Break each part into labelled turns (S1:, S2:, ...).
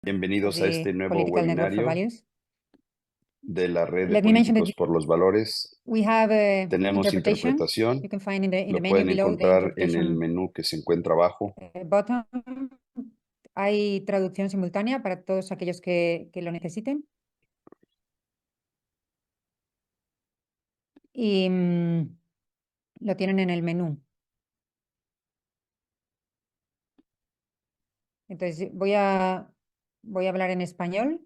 S1: Bienvenidos a este nuevo
S2: Political Network for
S1: webinario
S2: Values.
S1: de la Red de
S2: Let me mention that
S1: Políticos por los Valores.
S2: we have
S1: Tenemos
S2: interpretation.
S1: interpretación,
S2: You can find in the
S1: lo
S2: menu
S1: pueden
S2: below the
S1: encontrar en el
S2: interpretation
S1: menú que se encuentra abajo.
S2: button. Hay traducción simultánea para todos aquellos que lo necesiten. Y lo tienen en el menú. Entonces voy a hablar en español.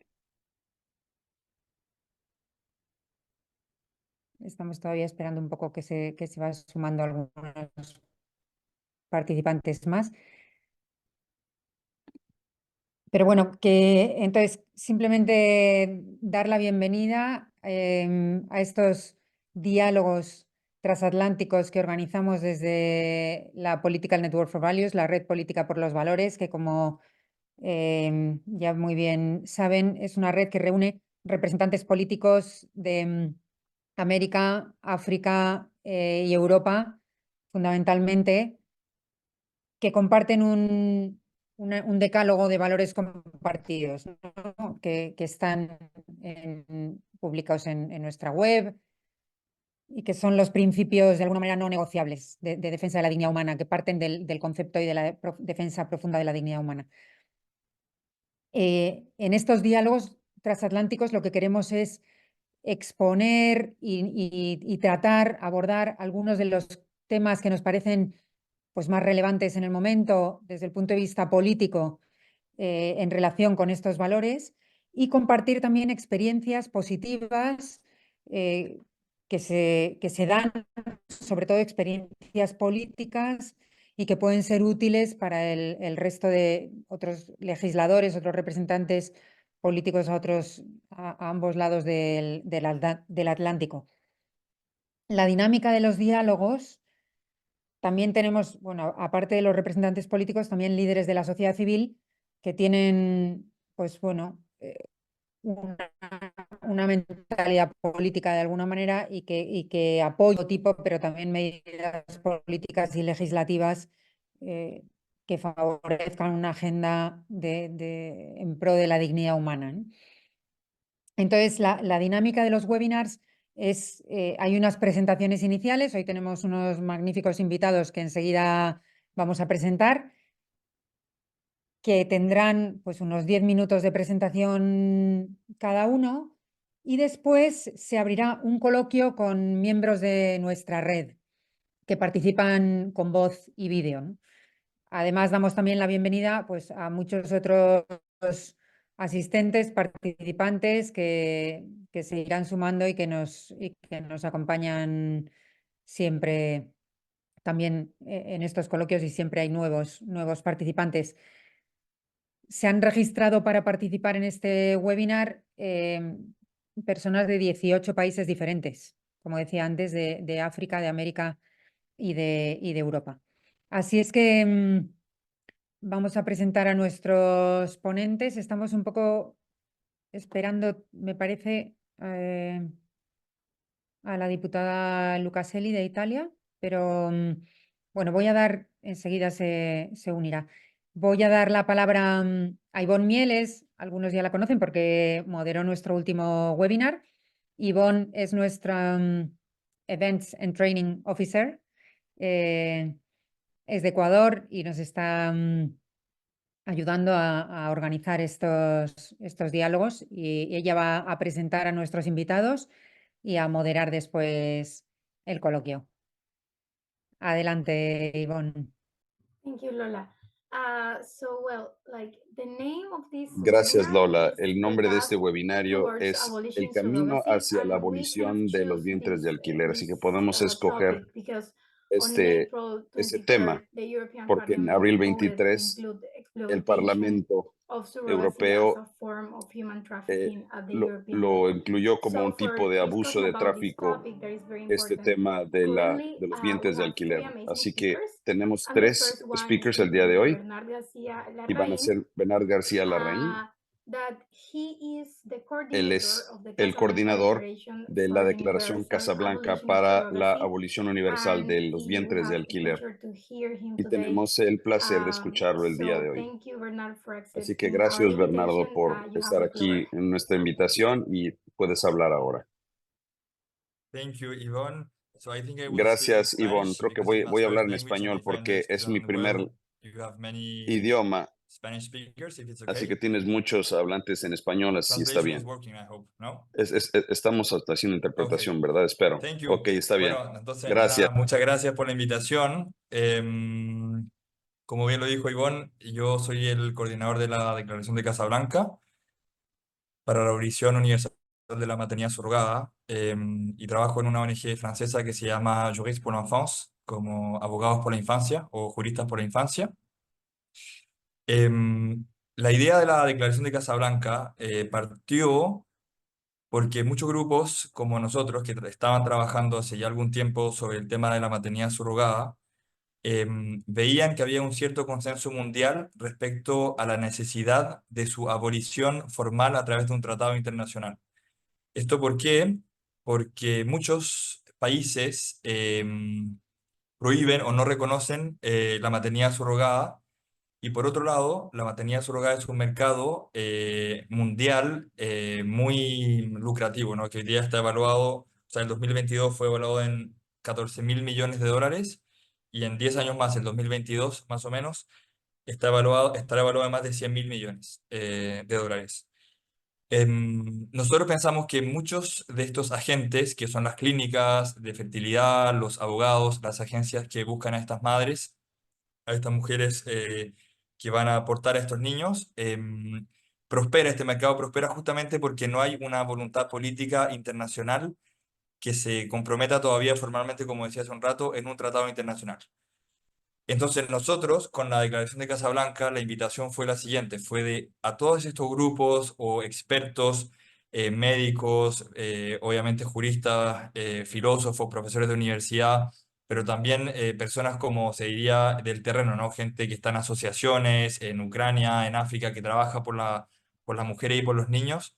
S2: Estamos todavía esperando un poco que se va sumando algunos participantes más. Pero bueno, que entonces simplemente dar la bienvenida a estos diálogos transatlánticos que organizamos desde la Political Network for Values, la Red Política por los Valores, que como ya muy bien saben, es una red que reúne representantes políticos de América, África y Europa, fundamentalmente, que comparten un decálogo de valores compartidos, ¿no? que están publicados en nuestra web y que son los principios de alguna manera no negociables de defensa de la dignidad humana, que parten del concepto y de la defensa profunda de la dignidad humana. En estos diálogos transatlánticos lo que queremos es exponer y tratar, abordar algunos de los temas que nos parecen pues, más relevantes en el momento desde el punto de vista político en relación con estos valores y compartir también experiencias positivas que se dan, sobre todo experiencias políticas y que pueden ser útiles para el resto de otros legisladores, otros representantes políticos a ambos lados del Atlántico. La dinámica de los diálogos, también tenemos, bueno, aparte de los representantes políticos, también líderes de la sociedad civil que tienen, pues bueno, una mentalidad política de alguna manera y que apoyo tipo, pero también medidas políticas y legislativas que favorezcan una agenda en pro de la dignidad humana, ¿no? Entonces, la dinámica de los webinars es, hay unas presentaciones iniciales, hoy tenemos unos magníficos invitados que enseguida vamos a presentar, que tendrán pues unos 10 minutos de presentación cada uno y después se abrirá un coloquio con miembros de nuestra red que participan con voz y vídeo, ¿no? Además, damos también la bienvenida pues, a muchos otros asistentes, participantes que se irán sumando y que nos acompañan siempre también en estos coloquios y siempre hay nuevos participantes. Se han registrado para participar en este webinar personas de 18 países diferentes, como decía antes, de África, de América y de Europa. Así es que vamos a presentar a nuestros ponentes. Estamos un poco esperando, me parece, a la diputada Lucaselli de Italia, pero bueno, voy a dar, enseguida se unirá. Voy a dar la palabra a Ivonne Mieles, algunos ya la conocen porque moderó nuestro último webinar. Ivonne es nuestra Events and Training Officer, es de Ecuador y nos está ayudando a organizar estos diálogos y ella va a presentar a nuestros invitados y a moderar después el coloquio. Adelante, Ivonne.
S3: Thank you, Lola.
S1: Gracias, Lola. El nombre de este webinario es El camino hacia la abolición de los vientres de alquiler. Así que podemos escoger este tema porque en abril 23 el Parlamento Europeo lo incluyó como un tipo de abuso de tráfico, este tema de los vientres de alquiler. Así que tenemos 3 speakers el día de hoy y van a ser Bernard García Larraín, Él es el coordinador de la Declaración Casablanca para la abolición universal de los vientres de alquiler. Y tenemos el placer de escucharlo el día de hoy. Así que gracias, Bernardo, por estar aquí en nuestra invitación y puedes hablar ahora.
S4: Thank you, Yvonne. So I think I will speak in
S1: Gracias, Ivonne.
S4: Spanish
S1: Creo que
S4: because it's my
S1: voy a hablar
S4: first
S1: en
S4: language, and
S1: español
S4: my family
S1: porque
S4: is
S1: es mi
S4: doing
S1: primer
S4: well. You have many
S1: idioma,
S4: Spanish speakers, if it's
S1: así que
S4: okay.
S1: tienes muchos hablantes en español, así está
S4: Translation is
S1: bien.
S4: working, I hope, no?
S1: Estamos haciendo interpretación, ¿verdad? Espero.
S4: Thank you.
S1: Ok, está bien.
S4: Bueno, entonces
S1: Gracias.
S4: nada, muchas gracias por la invitación. Como bien lo dijo Ivonne, yo soy el coordinador de la Declaración de Casablanca para la abolición universal de la maternidad subrogada, y trabajo en una ONG francesa que se llama Juristes pour l'Enfance, como abogados por la infancia o juristas por la infancia. La idea de la Declaración de Casablanca partió porque muchos grupos como nosotros que estaban trabajando hace ya algún tiempo sobre el tema de la maternidad subrogada, veían que había un cierto consenso mundial respecto a la necesidad de su abolición formal a través de un tratado internacional. ¿Esto por qué? Porque muchos países prohíben o no reconocen la maternidad subrogada, y por otro lado, la maternidad subrogada es un mercado mundial muy lucrativo, ¿no? Que hoy día está evaluado, o sea, el 2022 fue evaluado en 14.000 millones de dólares, y en 10 años más, el 2022 más o menos, estará evaluado en más de 100.000 millones de dólares. Nosotros pensamos que muchos de estos agentes, que son las clínicas de fertilidad, los abogados, las agencias que buscan a estas madres, a estas mujeres que van a aportar a estos niños, este mercado prospera justamente porque no hay una voluntad política internacional que se comprometa todavía formalmente, como decía hace un rato, en un tratado internacional. Entonces nosotros, con la Declaración de Casablanca, la invitación fue la siguiente, fue de a todos estos grupos o expertos, médicos, obviamente juristas, filósofos, profesores de universidad, pero también personas como se diría del terreno, ¿no? Gente que está en asociaciones en Ucrania, en África, que trabaja por las mujeres y por los niños,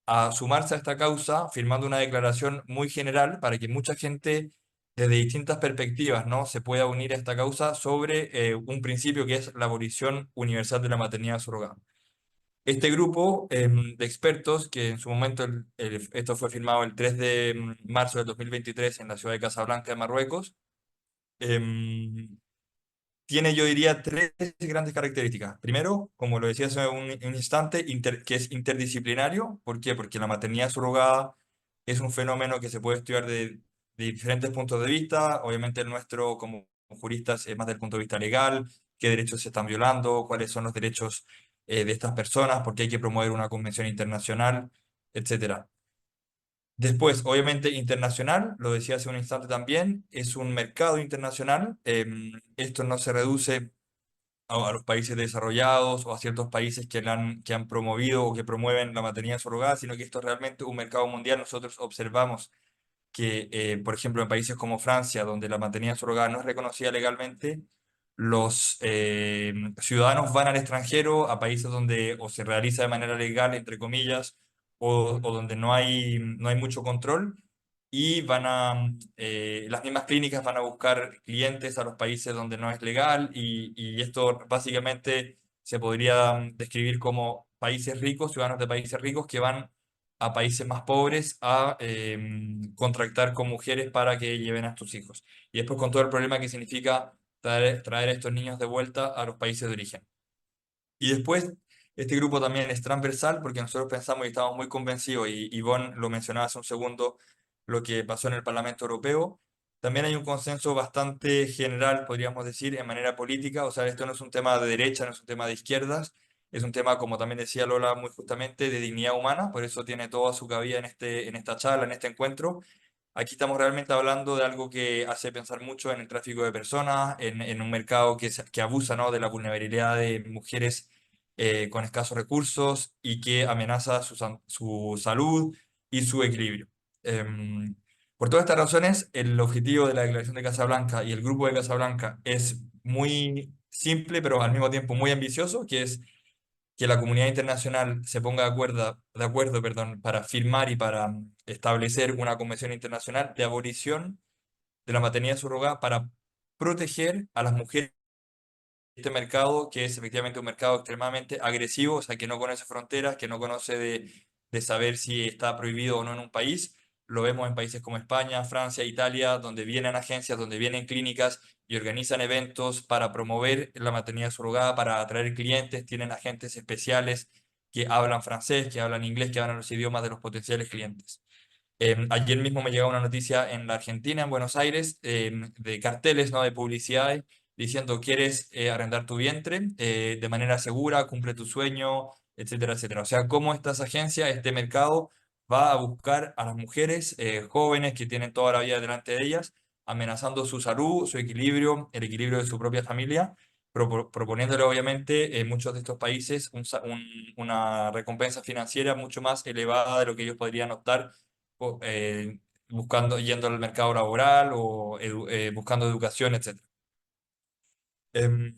S4: a sumarse a esta causa, firmando una declaración muy general para que mucha gente desde distintas perspectivas, ¿no? Se pueda unir a esta causa sobre un principio que es la abolición universal de la maternidad subrogada. Este grupo de expertos, que en su momento, esto fue firmado el 3 de marzo del 2023 en la ciudad de Casablanca, de Marruecos, em, tiene, yo diría, tres grandes características. Primero, como lo decía hace un instante, que es interdisciplinario. ¿Por qué? Porque la maternidad subrogada es un fenómeno que se puede estudiar de diferentes puntos de vista. Obviamente el nuestro, como juristas, es más del punto de vista legal, qué derechos se están violando, cuáles son los derechos de estas personas, por qué hay que promover una convención internacional, etcétera. Después, obviamente, internacional, lo decía hace un instante también, es un mercado internacional. Esto no se reduce a los países desarrollados o a ciertos países que han promovido o que promueven la maternidad surrogada, sino que esto es realmente un mercado mundial. Nosotros observamos que, por ejemplo, en países como Francia, donde la maternidad surrogada no es reconocida legalmente, los ciudadanos van al extranjero, a países donde o se realiza de manera legal, entre comillas, o donde no hay mucho control, y las mismas clínicas van a buscar clientes a los países donde no es legal, y esto básicamente se podría describir como países ricos, ciudadanos de países ricos que van a países más pobres a contractar con mujeres para que lleven a sus hijos. Y después con todo el problema que significa traer a estos niños de vuelta a los países de origen. Y después, este grupo también es transversal porque nosotros pensamos y estamos muy convencidos, y Ivonne lo mencionaba hace un segundo, lo que pasó en el Parlamento Europeo. También hay un consenso bastante general, podríamos decir, en manera política. O sea, esto no es un tema de derecha, no es un tema de izquierdas, es un tema, como también decía Lola muy justamente, de dignidad humana. Por eso tiene toda su cabida en esta charla, en este encuentro. Aquí estamos realmente hablando de algo que hace pensar mucho en el tráfico de personas, en un mercado que abusa, ¿no? De la vulnerabilidad de mujeres con escasos recursos y que amenaza su salud y su equilibrio. Em, por todas estas razones, el objetivo de la Declaración de Casablanca y el Grupo de Casablanca es muy simple, pero al mismo tiempo muy ambicioso, que es que la comunidad internacional se ponga de acuerdo, perdón, para firmar y para establecer una convención internacional de abolición de la maternidad subrogada para proteger a las mujeres de este mercado, que es efectivamente un mercado extremadamente agresivo, o sea, que no conoce fronteras, que no conoce de saber si está prohibido o no en un país. Lo vemos en países como España, Francia, Italia, donde vienen agencias, donde vienen clínicas y organizan eventos para promover la maternidad subrogada, para atraer clientes, tienen agentes especiales que hablan francés, que hablan inglés, que hablan los idiomas de los potenciales clientes. Ayer mismo me llegó una noticia en la Argentina, en Buenos Aires, de carteles, ¿no? De publicidades diciendo: ¿quieres arrendar tu vientre de manera segura? Cumple tu sueño, etcétera, etcétera. O sea, cómo estas agencias, este mercado, va a buscar a las mujeres jóvenes que tienen toda la vida delante de ellas, amenazando su salud, su equilibrio, el equilibrio de su propia familia, proponiéndole obviamente en muchos de estos países una recompensa financiera mucho más elevada de lo que ellos podrían optar buscando, yendo al mercado laboral o buscando educación, etc. Em,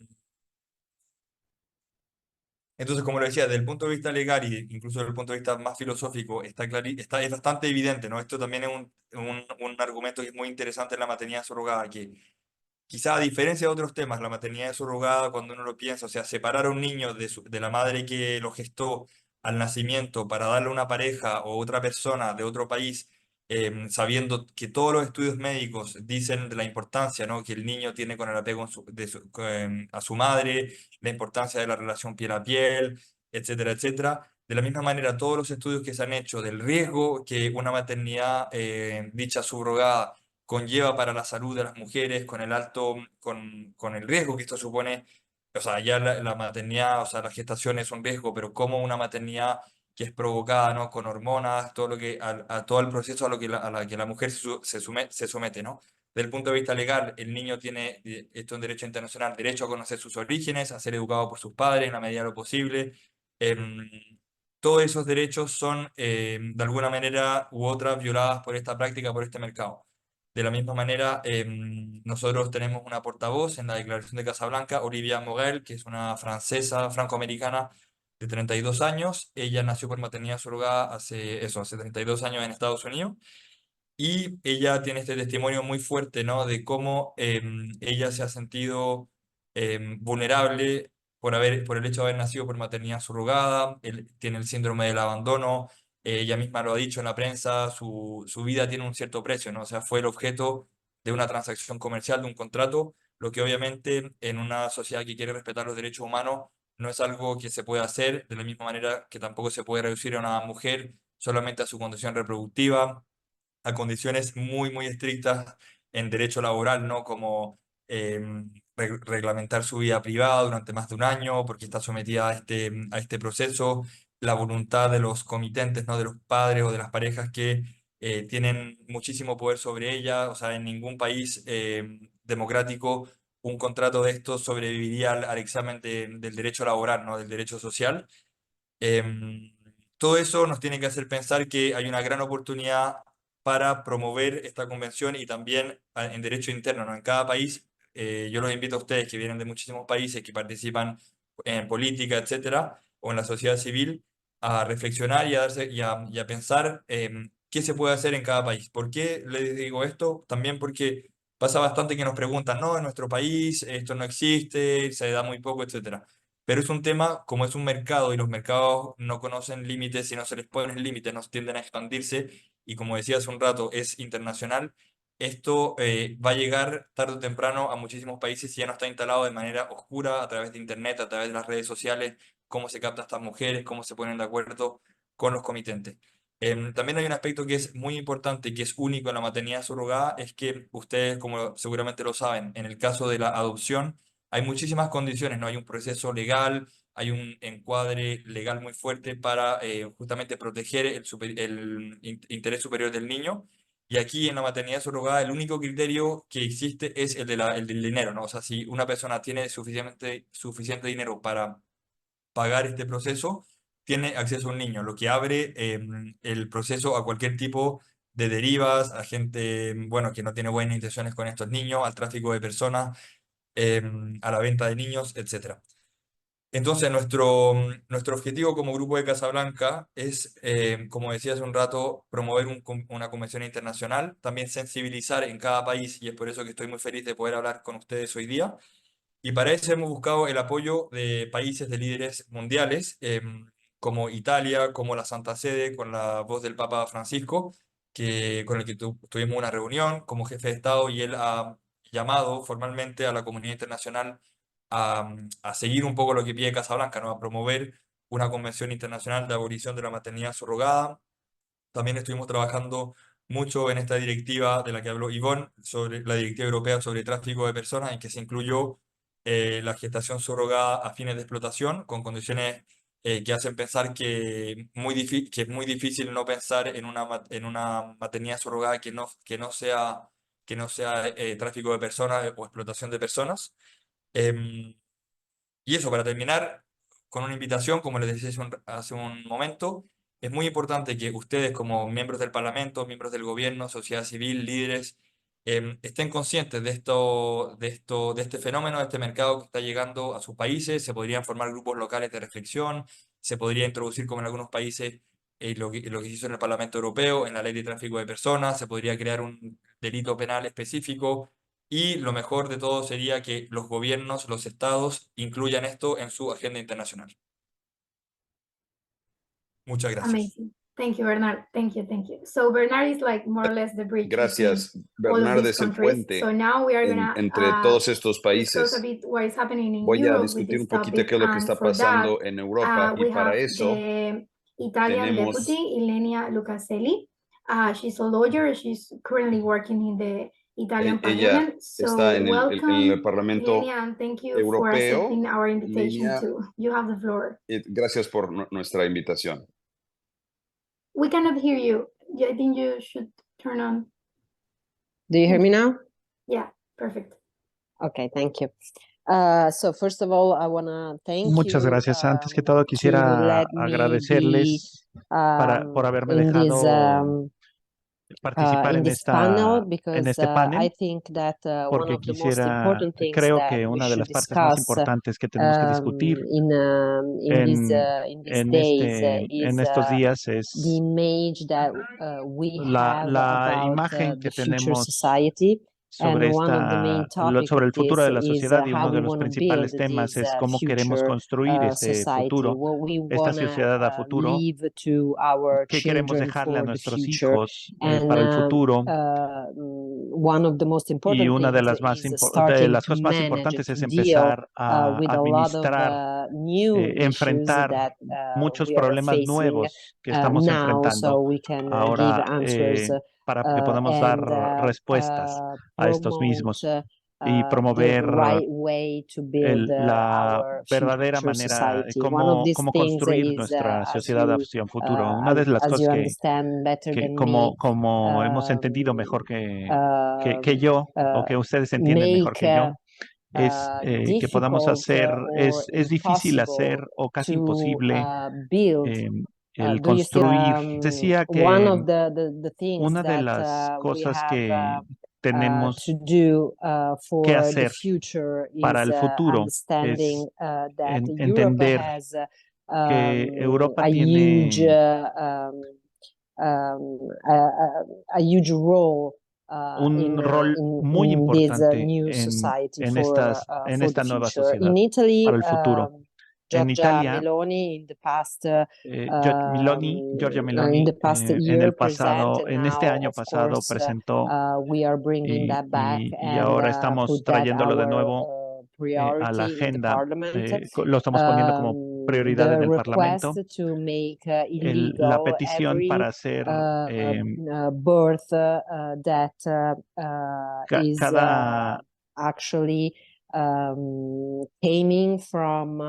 S4: entonces, como lo decía, desde el punto de vista legal e incluso desde el punto de vista más filosófico, es bastante evidente, ¿no? Esto también es un argumento que es muy interesante en la maternidad surrogada, que quizá a diferencia de otros temas, la maternidad subrogada, cuando uno lo piensa, o sea, separar a un niño de la madre que lo gestó al nacimiento para darle una pareja o otra persona de otro país, sabiendo que todos los estudios médicos dicen de la importancia, ¿no? Que el niño tiene con el apego a su madre, la importancia de la relación piel a piel, etcétera, etcétera. De la misma manera, todos los estudios que se han hecho del riesgo que una maternidad dicha subrogada conlleva para la salud de las mujeres, con el riesgo que esto supone, o sea, ya la maternidad, o sea, la gestación es un riesgo, pero como una maternidad que es provocada, ¿no? Con hormonas, todo lo que, a todo el proceso a la que la mujer se somete, ¿no? Desde el punto de vista legal, el niño tiene, esto en derecho internacional, derecho a conocer sus orígenes, a ser educado por sus padres en la medida de lo posible. Em, Todos esos derechos son, de alguna manera u otra, violadas por esta práctica, por este mercado. De la misma manera, nosotros tenemos una portavoz en la Declaración de Casablanca, Olivia Mogel, que es una francesa, franco-americana de 32 años. Ella nació por maternidad surrogada hace 32 años en Estados Unidos. Y ella tiene este testimonio muy fuerte, ¿no? De cómo ella se ha sentido vulnerable por el hecho de haber nacido por maternidad surrogada. Tiene el síndrome del abandono. Ella misma lo ha dicho en la prensa, su vida tiene un cierto precio, ¿no? O sea, fue el objeto de una transacción comercial, de un contrato, lo que obviamente en una sociedad que quiere respetar los derechos humanos no es algo que se pueda hacer, de la misma manera que tampoco se puede reducir a una mujer solamente a su condición reproductiva, a condiciones muy, muy estrictas en derecho laboral, ¿no? Como reglamentar su vida privada durante más de un año porque está sometida a este proceso, la voluntad de los comitentes, ¿no? De los padres o de las parejas que tienen muchísimo poder sobre ella. O sea, en ningún país democrático un contrato de estos sobreviviría al examen del derecho laboral, ¿no? Del derecho social. Em, Todo eso nos tiene que hacer pensar que hay una gran oportunidad para promover esta convención y también en derecho interno, ¿no? En cada país, yo los invito a ustedes que vienen de muchísimos países, que participan en política, etcétera, o en la sociedad civil, a reflexionar y a pensar qué se puede hacer en cada país. ¿Por qué les digo esto? También porque pasa bastante que nos preguntan: no, en nuestro país esto no existe, se da muy poco, etcétera. Pero es un tema, como es un mercado y los mercados no conocen límites, si no se les ponen límites, nos tienden a expandirse y, como decía hace un rato, es internacional. Esto va a llegar tarde o temprano a muchísimos países si ya no está instalado de manera oscura a través de Internet, a través de las redes sociales, cómo se capta a estas mujeres, cómo se ponen de acuerdo con los comitentes. También hay un aspecto que es muy importante y que es único en la maternidad subrogada, es que ustedes, como seguramente lo saben, en el caso de la adopción, hay muchísimas condiciones, ¿no? Hay un proceso legal, hay un encuadre legal muy fuerte para justamente proteger el interés superior del niño. Y aquí en la maternidad subrogada el único criterio que existe es el del dinero, ¿no? O sea, si una persona tiene suficiente dinero para pagar este proceso, tiene acceso a un niño, lo que abre el proceso a cualquier tipo de derivas, a gente, bueno, que no tiene buenas intenciones con estos niños, al tráfico de personas, a la venta de niños, etcétera. Entonces, nuestro objetivo como Grupo de Casablanca es, como decía hace un rato, promover una convención internacional, también sensibilizar en cada país, y es por eso que estoy muy feliz de poder hablar con ustedes hoy día. Y para eso hemos buscado el apoyo de países de líderes mundiales, como Italia, como la Santa Sede, con la voz del Papa Francisco, con el que tuvimos una reunión como jefe de Estado, y él ha llamado formalmente a la comunidad internacional a seguir un poco lo que pide Casablanca, ¿no? A promover una convención internacional de abolición de la maternidad subrogada. También estuvimos trabajando mucho en esta directiva de la que habló Ivonne, sobre la Directiva Europea sobre Tráfico de Personas, en que se incluyó la gestación subrogada a fines de explotación, con condiciones que hacen pensar que es muy difícil no pensar en una maternidad subrogada que no sea tráfico de personas o explotación de personas. Em, y eso, para terminar, con una invitación, como les decía hace un momento, es muy importante que ustedes como miembros del Parlamento, miembros del gobierno, sociedad civil, líderes, estén conscientes de este fenómeno, de este mercado que está llegando a sus países. Se podrían formar grupos locales de reflexión, se podría introducir, como en algunos países, lo que se hizo en el Parlamento Europeo, en la ley de tráfico de personas, se podría crear un delito penal específico, y lo mejor de todo sería que los gobiernos, los estados, incluyan esto en su agenda internacional. Muchas gracias.
S3: Amazing. Thank you, Bernard. Thank you, thank you. So Bernard is like more or less the bridge between
S1: Gracias.
S3: all of
S1: Bernard
S3: these
S1: es el
S3: countries. So
S1: puente
S3: now we are gonna
S1: entre todos estos
S3: discuss a
S1: países.
S3: bit what is happening in
S1: Voy a
S3: Europe with
S1: discutir
S3: this
S1: un poquito
S3: topic,
S1: qué es lo que
S3: and
S1: está
S3: for that,
S1: pasando en Europa, y
S3: we
S1: para
S3: have
S1: eso
S3: the Italian deputy,
S1: tenemos,
S3: Ilenia Lucaselli. She's a lawyer. She's currently working in the Italian
S1: ella
S3: Parliament. So
S1: está en el
S3: welcome,
S1: Parlamento
S3: Ilenia, and thank you for
S1: Europeo.
S3: accepting our invitation
S1: Línea,
S3: too. You have the floor.
S1: gracias por nuestra invitación.
S3: We cannot hear you. I think you should turn on.
S5: Do you hear me now?
S3: Yeah, perfect.
S5: Okay, thank you. So first of all, I want to thank
S6: Muchas
S5: you
S6: gracias. Antes que todo
S5: to
S6: quisiera
S5: let me be
S6: agradecerles por haberme
S5: in this
S6: dejado participar
S5: in this panel, because
S6: este
S5: I
S6: panel,
S5: think that one
S6: porque
S5: of the most important things
S6: creo
S5: that
S6: que
S5: we
S6: una de
S5: should
S6: las partes más
S5: discuss
S6: importantes que tenemos que discutir
S5: in these days
S6: en
S5: is
S6: estos días
S5: the
S6: es
S5: image that we have
S6: la
S5: about
S6: imagen que
S5: the future
S6: tenemos
S5: society. And
S6: sobre
S5: one of the main topics
S6: sobre
S5: of
S6: el futuro
S5: this
S6: de la
S5: is
S6: sociedad, y
S5: how
S6: uno
S5: we
S6: de los
S5: want to build
S6: principales temas
S5: this
S6: es cómo queremos
S5: future
S6: construir ese
S5: society,
S6: futuro,
S5: what we
S6: esta
S5: want
S6: sociedad a
S5: to
S6: futuro,
S5: leave to our
S6: qué queremos
S5: children
S6: dejarle a
S5: for the
S6: nuestros
S5: future.
S6: hijos
S5: And
S6: para el futuro.
S5: one of the most
S6: Y
S5: important
S6: una de
S5: things
S6: las
S5: is starting to
S6: cosas más
S5: manage,
S6: importantes
S5: to
S6: es
S5: deal
S6: empezar a
S5: with a lot of
S6: administrar,
S5: new issues
S6: enfrentar
S5: that
S6: muchos
S5: we are
S6: problemas
S5: facing
S6: nuevos que estamos
S5: now, so
S6: enfrentando
S5: we can give
S6: ahora,
S5: answers
S6: para que podamos dar respuestas a estos mismos y promover
S5: the right way to build
S6: la
S5: our
S6: verdadera
S5: future
S6: manera de
S5: society. One of these
S6: cómo
S5: things
S6: construir
S5: is,
S6: nuestra sociedad hacia un futuro. Una de las
S5: as you
S6: cosas
S5: understand better than me,
S6: como hemos entendido mejor que yo, o que ustedes entienden mejor que yo, es que podamos hacer, es difícil hacer o casi imposible
S5: build.
S6: el
S5: Do you see,
S6: construir. Decía
S5: one
S6: que
S5: of the things
S6: una de
S5: that
S6: las
S5: we
S6: cosas
S5: have
S6: que tenemos
S5: to do
S6: que
S5: for the
S6: hacer
S5: future
S6: para
S5: is
S6: el futuro
S5: understanding
S6: es
S5: that Europe
S6: entender
S5: has
S6: que Europa
S5: a huge
S6: tiene
S5: a huge role
S6: un rol muy
S5: in this
S6: importante
S5: new society
S6: en
S5: for
S6: esta
S5: the
S6: nueva
S5: future.
S6: sociedad
S5: In Italy,
S6: para el futuro. En
S5: Giorgia
S6: Italia,
S5: Meloni in the past
S6: Giorgia
S5: in
S6: Meloni
S5: the past
S6: en
S5: year
S6: el pasado, en este
S5: now,
S6: año
S5: of
S6: pasado
S5: course,
S6: presentó
S5: we are bringing that back
S6: y
S5: and
S6: ahora estamos
S5: put that
S6: trayéndolo de
S5: our
S6: nuevo a la
S5: priority in the
S6: agenda,
S5: parliament.
S6: lo estamos poniendo como prioridad
S5: The
S6: en el
S5: request
S6: Parlamento.
S5: to make
S6: La
S5: illegal
S6: petición
S5: every
S6: para hacer
S5: birth that is
S6: cada
S5: actually coming from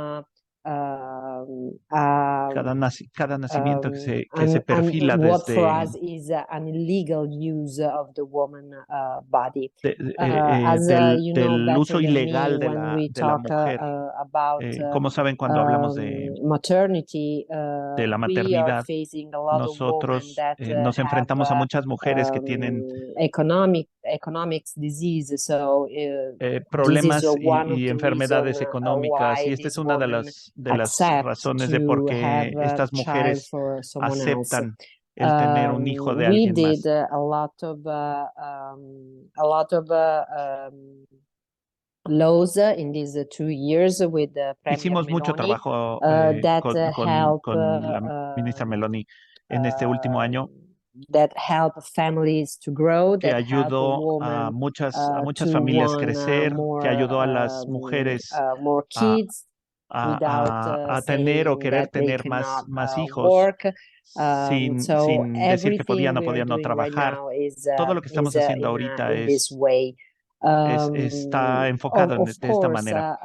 S5: a
S6: cada nacimiento que se perfila
S5: and what for
S6: desde
S5: us is an illegal use of the woman body. As you know
S6: del
S5: better
S6: uso
S5: than me,
S6: ilegal
S5: when we
S6: de la
S5: talk
S6: mujer.
S5: about
S6: Como saben, cuando hablamos
S5: maternity,
S6: de la
S5: we are
S6: maternidad,
S5: facing a lot of women
S6: nosotros
S5: that
S6: nos enfrentamos a
S5: have
S6: muchas mujeres que tienen
S5: economics disease. So this is
S6: problemas
S5: one of
S6: y
S5: the
S6: enfermedades
S5: reason
S6: económicas.
S5: why
S6: Y esta es
S5: these
S6: una de
S5: women
S6: las
S5: accept
S6: razones de por
S5: to have
S6: qué
S5: a
S6: estas
S5: child
S6: mujeres
S5: for someone else.
S6: aceptan el tener un hijo de
S5: We
S6: alguien
S5: did
S6: más.
S5: a lot of laws in these 2 years with Premier
S6: Hicimos mucho
S5: Meloni
S6: trabajo
S5: that help
S6: con la ministra Meloni en este último año,
S5: that help families to grow,
S6: que
S5: that help
S6: ayudó a
S5: women
S6: muchas
S5: to
S6: familias
S5: want
S6: crecer, que
S5: more
S6: ayudó a las mujeres
S5: more
S6: a,
S5: kids without
S6: a tener o
S5: saying
S6: querer
S5: that they
S6: tener
S5: cannot
S6: más hijos
S5: work.
S6: sin decir que podían o podían no trabajar. Todo lo que estamos haciendo ahorita
S5: in this way.
S6: está enfocado
S5: Of
S6: de esta
S5: course,
S6: manera.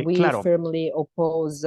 S5: we
S6: Claro,
S5: firmly oppose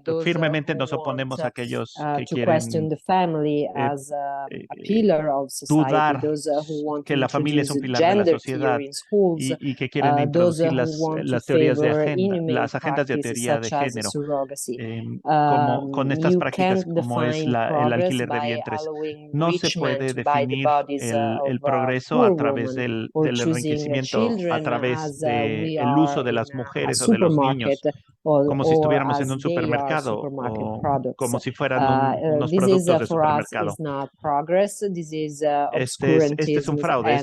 S5: those
S6: firmemente
S5: who
S6: nos
S5: want
S6: oponemos a aquellos que
S5: to question
S6: quieren
S5: the family as a pillar of society,
S6: dudar
S5: those who want to
S6: que la familia es
S5: introduce
S6: un pilar de la
S5: gender
S6: sociedad
S5: theory in schools,
S6: y que quieren
S5: those
S6: introducir
S5: who want to
S6: las teorías de
S5: favor
S6: agenda,
S5: inhumane
S6: las agendas de
S5: practices
S6: teoría de
S5: such as
S6: género,
S5: surrogacy.
S6: como con estas
S5: You
S6: prácticas
S5: can't
S6: como es
S5: define
S6: el
S5: progress
S6: alquiler de
S5: by
S6: vientres.
S5: allowing
S6: No se
S5: rich men
S6: puede
S5: to buy the
S6: definir
S5: bodies
S6: el
S5: of
S6: progreso
S5: poor
S6: a través
S5: women, or
S6: del
S5: choosing
S6: enriquecimiento, a
S5: children
S6: través
S5: as we
S6: del
S5: are
S6: uso de
S5: in
S6: las
S5: a
S6: mujeres o de los
S5: supermarket,
S6: niños, como si
S5: or
S6: estuviéramos en
S5: as
S6: un
S5: they are
S6: supermercado
S5: supermarket
S6: o
S5: products.
S6: como si fueran unos
S5: This is
S6: productos de
S5: for us
S6: supermercado.
S5: is not progress. This is
S6: Este es un
S5: obscurantism,
S6: fraude,
S5: and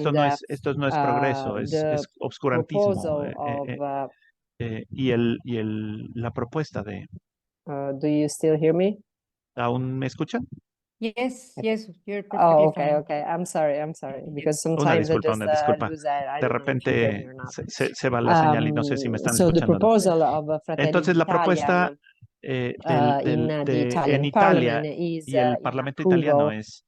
S6: esto no es progreso,
S5: the
S6: es obscurantismo.
S5: proposal of
S6: La propuesta de...
S5: do you still hear me?
S6: ¿Aún me escuchan?
S2: Yes, you're
S5: Oh,
S2: perfectly
S5: okay,
S2: fine.
S5: okay. I'm sorry, because
S6: Una
S5: sometimes I
S6: disculpa,
S5: just
S6: una disculpa.
S5: lose that. I
S6: De
S5: don't know if you hear me
S6: repente
S5: or not.
S6: se va la señal y no sé si me están
S5: So the
S6: escuchando o no.
S5: proposal of Fratelli
S6: Entonces la propuesta
S5: in the
S6: en
S5: Italian
S6: Italia
S5: parliament is
S6: y el
S5: in
S6: Parlamento italiano
S5: approval,
S6: es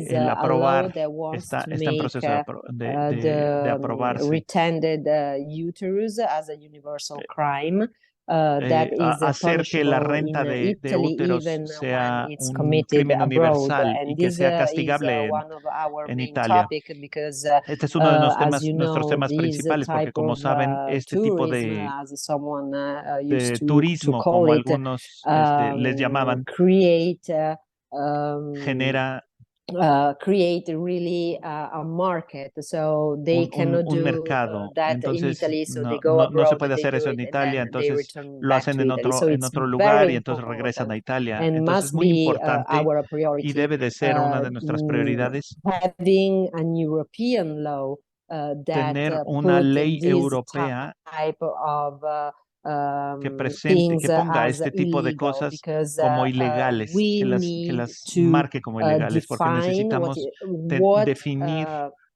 S5: is
S6: el
S5: a law
S6: aprobar,
S5: that wants
S6: está
S5: to
S6: en
S5: make
S6: proceso de
S5: the
S6: aprobarse.
S5: retended uterus as a universal crime. That is
S6: hacer que la
S5: punishable
S6: renta
S5: in
S6: de
S5: Italy
S6: úteros
S5: even
S6: sea
S5: when it's
S6: un
S5: committed
S6: crimen
S5: abroad,
S6: universal y
S5: and
S6: que
S5: this
S6: sea
S5: is
S6: castigable
S5: one of our
S6: en
S5: main
S6: Italia.
S5: topic, because
S6: Este es uno de
S5: as you
S6: nuestros
S5: know,
S6: temas
S5: this
S6: principales porque,
S5: type
S6: como
S5: of
S6: saben, este tipo
S5: tourism, as someone used
S6: de
S5: to
S6: turismo,
S5: call
S6: como
S5: it,
S6: algunos les llamaban,
S5: create
S6: genera
S5: create really a market, so they cannot
S6: un
S5: do
S6: mercado.
S5: that in
S6: Entonces,
S5: Italy, so they go
S6: no se
S5: abroad,
S6: puede
S5: they
S6: hacer
S5: do
S6: eso
S5: it,
S6: en
S5: and
S6: Italia,
S5: then they
S6: entonces
S5: return
S6: lo
S5: back
S6: hacen
S5: to Italy. So
S6: en
S5: it's
S6: otro lugar y
S5: very
S6: entonces regresan a
S5: important
S6: Italia.
S5: and
S6: Entonces
S5: must
S6: es muy
S5: be
S6: importante
S5: our
S6: y
S5: priority.
S6: debe de ser una de nuestras prioridades
S5: Having an European law that
S6: tener una
S5: put
S6: ley
S5: this
S6: europea
S5: type of
S6: que ponga
S5: as
S6: este tipo de
S5: illegal,
S6: cosas
S5: because
S6: como ilegales,
S5: we
S6: que
S5: need
S6: las
S5: to
S6: marque como ilegales, porque
S5: define
S6: necesitamos
S5: what
S6: definir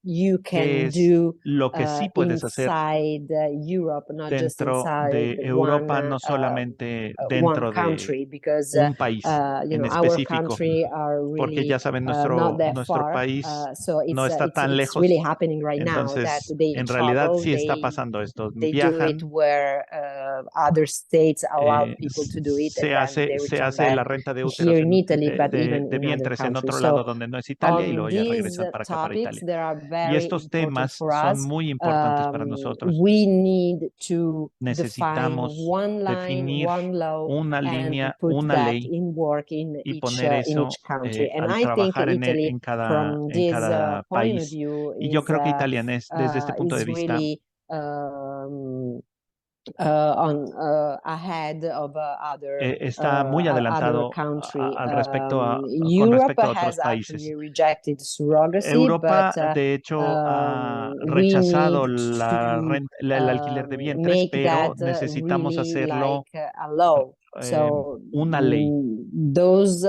S5: you
S6: qué
S5: can
S6: es
S5: do
S6: lo que sí puedes hacer
S5: inside Europe, not just
S6: dentro
S5: inside
S6: de Europa,
S5: one
S6: no solamente
S5: one
S6: dentro de
S5: country, because
S6: un país
S5: you
S6: en
S5: know, our
S6: específico,
S5: country are
S6: porque
S5: really
S6: ya saben,
S5: not that
S6: nuestro
S5: far,
S6: país
S5: so
S6: no está tan
S5: it's
S6: lejos.
S5: really happening right now that
S6: Entonces,
S5: they
S6: en realidad
S5: travel,
S6: sí está pasando esto.
S5: they do it
S6: Viajan,
S5: where other states allow people to do it, and then they
S6: se
S5: return
S6: hace la
S5: back
S6: renta de
S5: here
S6: úteros
S5: in Italy, but
S6: de
S5: even in other
S6: vientres en
S5: countries.
S6: otro
S5: So
S6: lado donde no es Italia y luego
S5: on
S6: ya
S5: these
S6: regresan para acá, para
S5: topics,
S6: Italia.
S5: that are
S6: Y
S5: very
S6: estos
S5: important
S6: temas
S5: for
S6: son
S5: us,
S6: muy importantes para nosotros.
S5: we need to define
S6: Necesitamos
S5: one line,
S6: definir
S5: one law,
S6: una
S5: and
S6: línea,
S5: put
S6: una
S5: that
S6: ley
S5: in work in
S6: y poner
S5: each
S6: eso
S5: country. And
S6: al
S5: I think
S6: trabajar
S5: Italy, from
S6: en
S5: this
S6: cada
S5: point of
S6: país.
S5: view,
S6: Y yo creo que Italia desde este punto de
S5: is
S6: vista
S5: really ahead of
S6: está muy
S5: other
S6: adelantado
S5: country.
S6: con
S5: Europe
S6: respecto a otros
S5: has
S6: países.
S5: actually rejected surrogacy,
S6: Europa,
S5: but
S6: de hecho, ha
S5: we
S6: rechazado
S5: need to
S6: el alquiler de vientres,
S5: make
S6: pero
S5: that
S6: necesitamos
S5: really
S6: hacerlo
S5: like a law. So
S6: una ley.
S5: those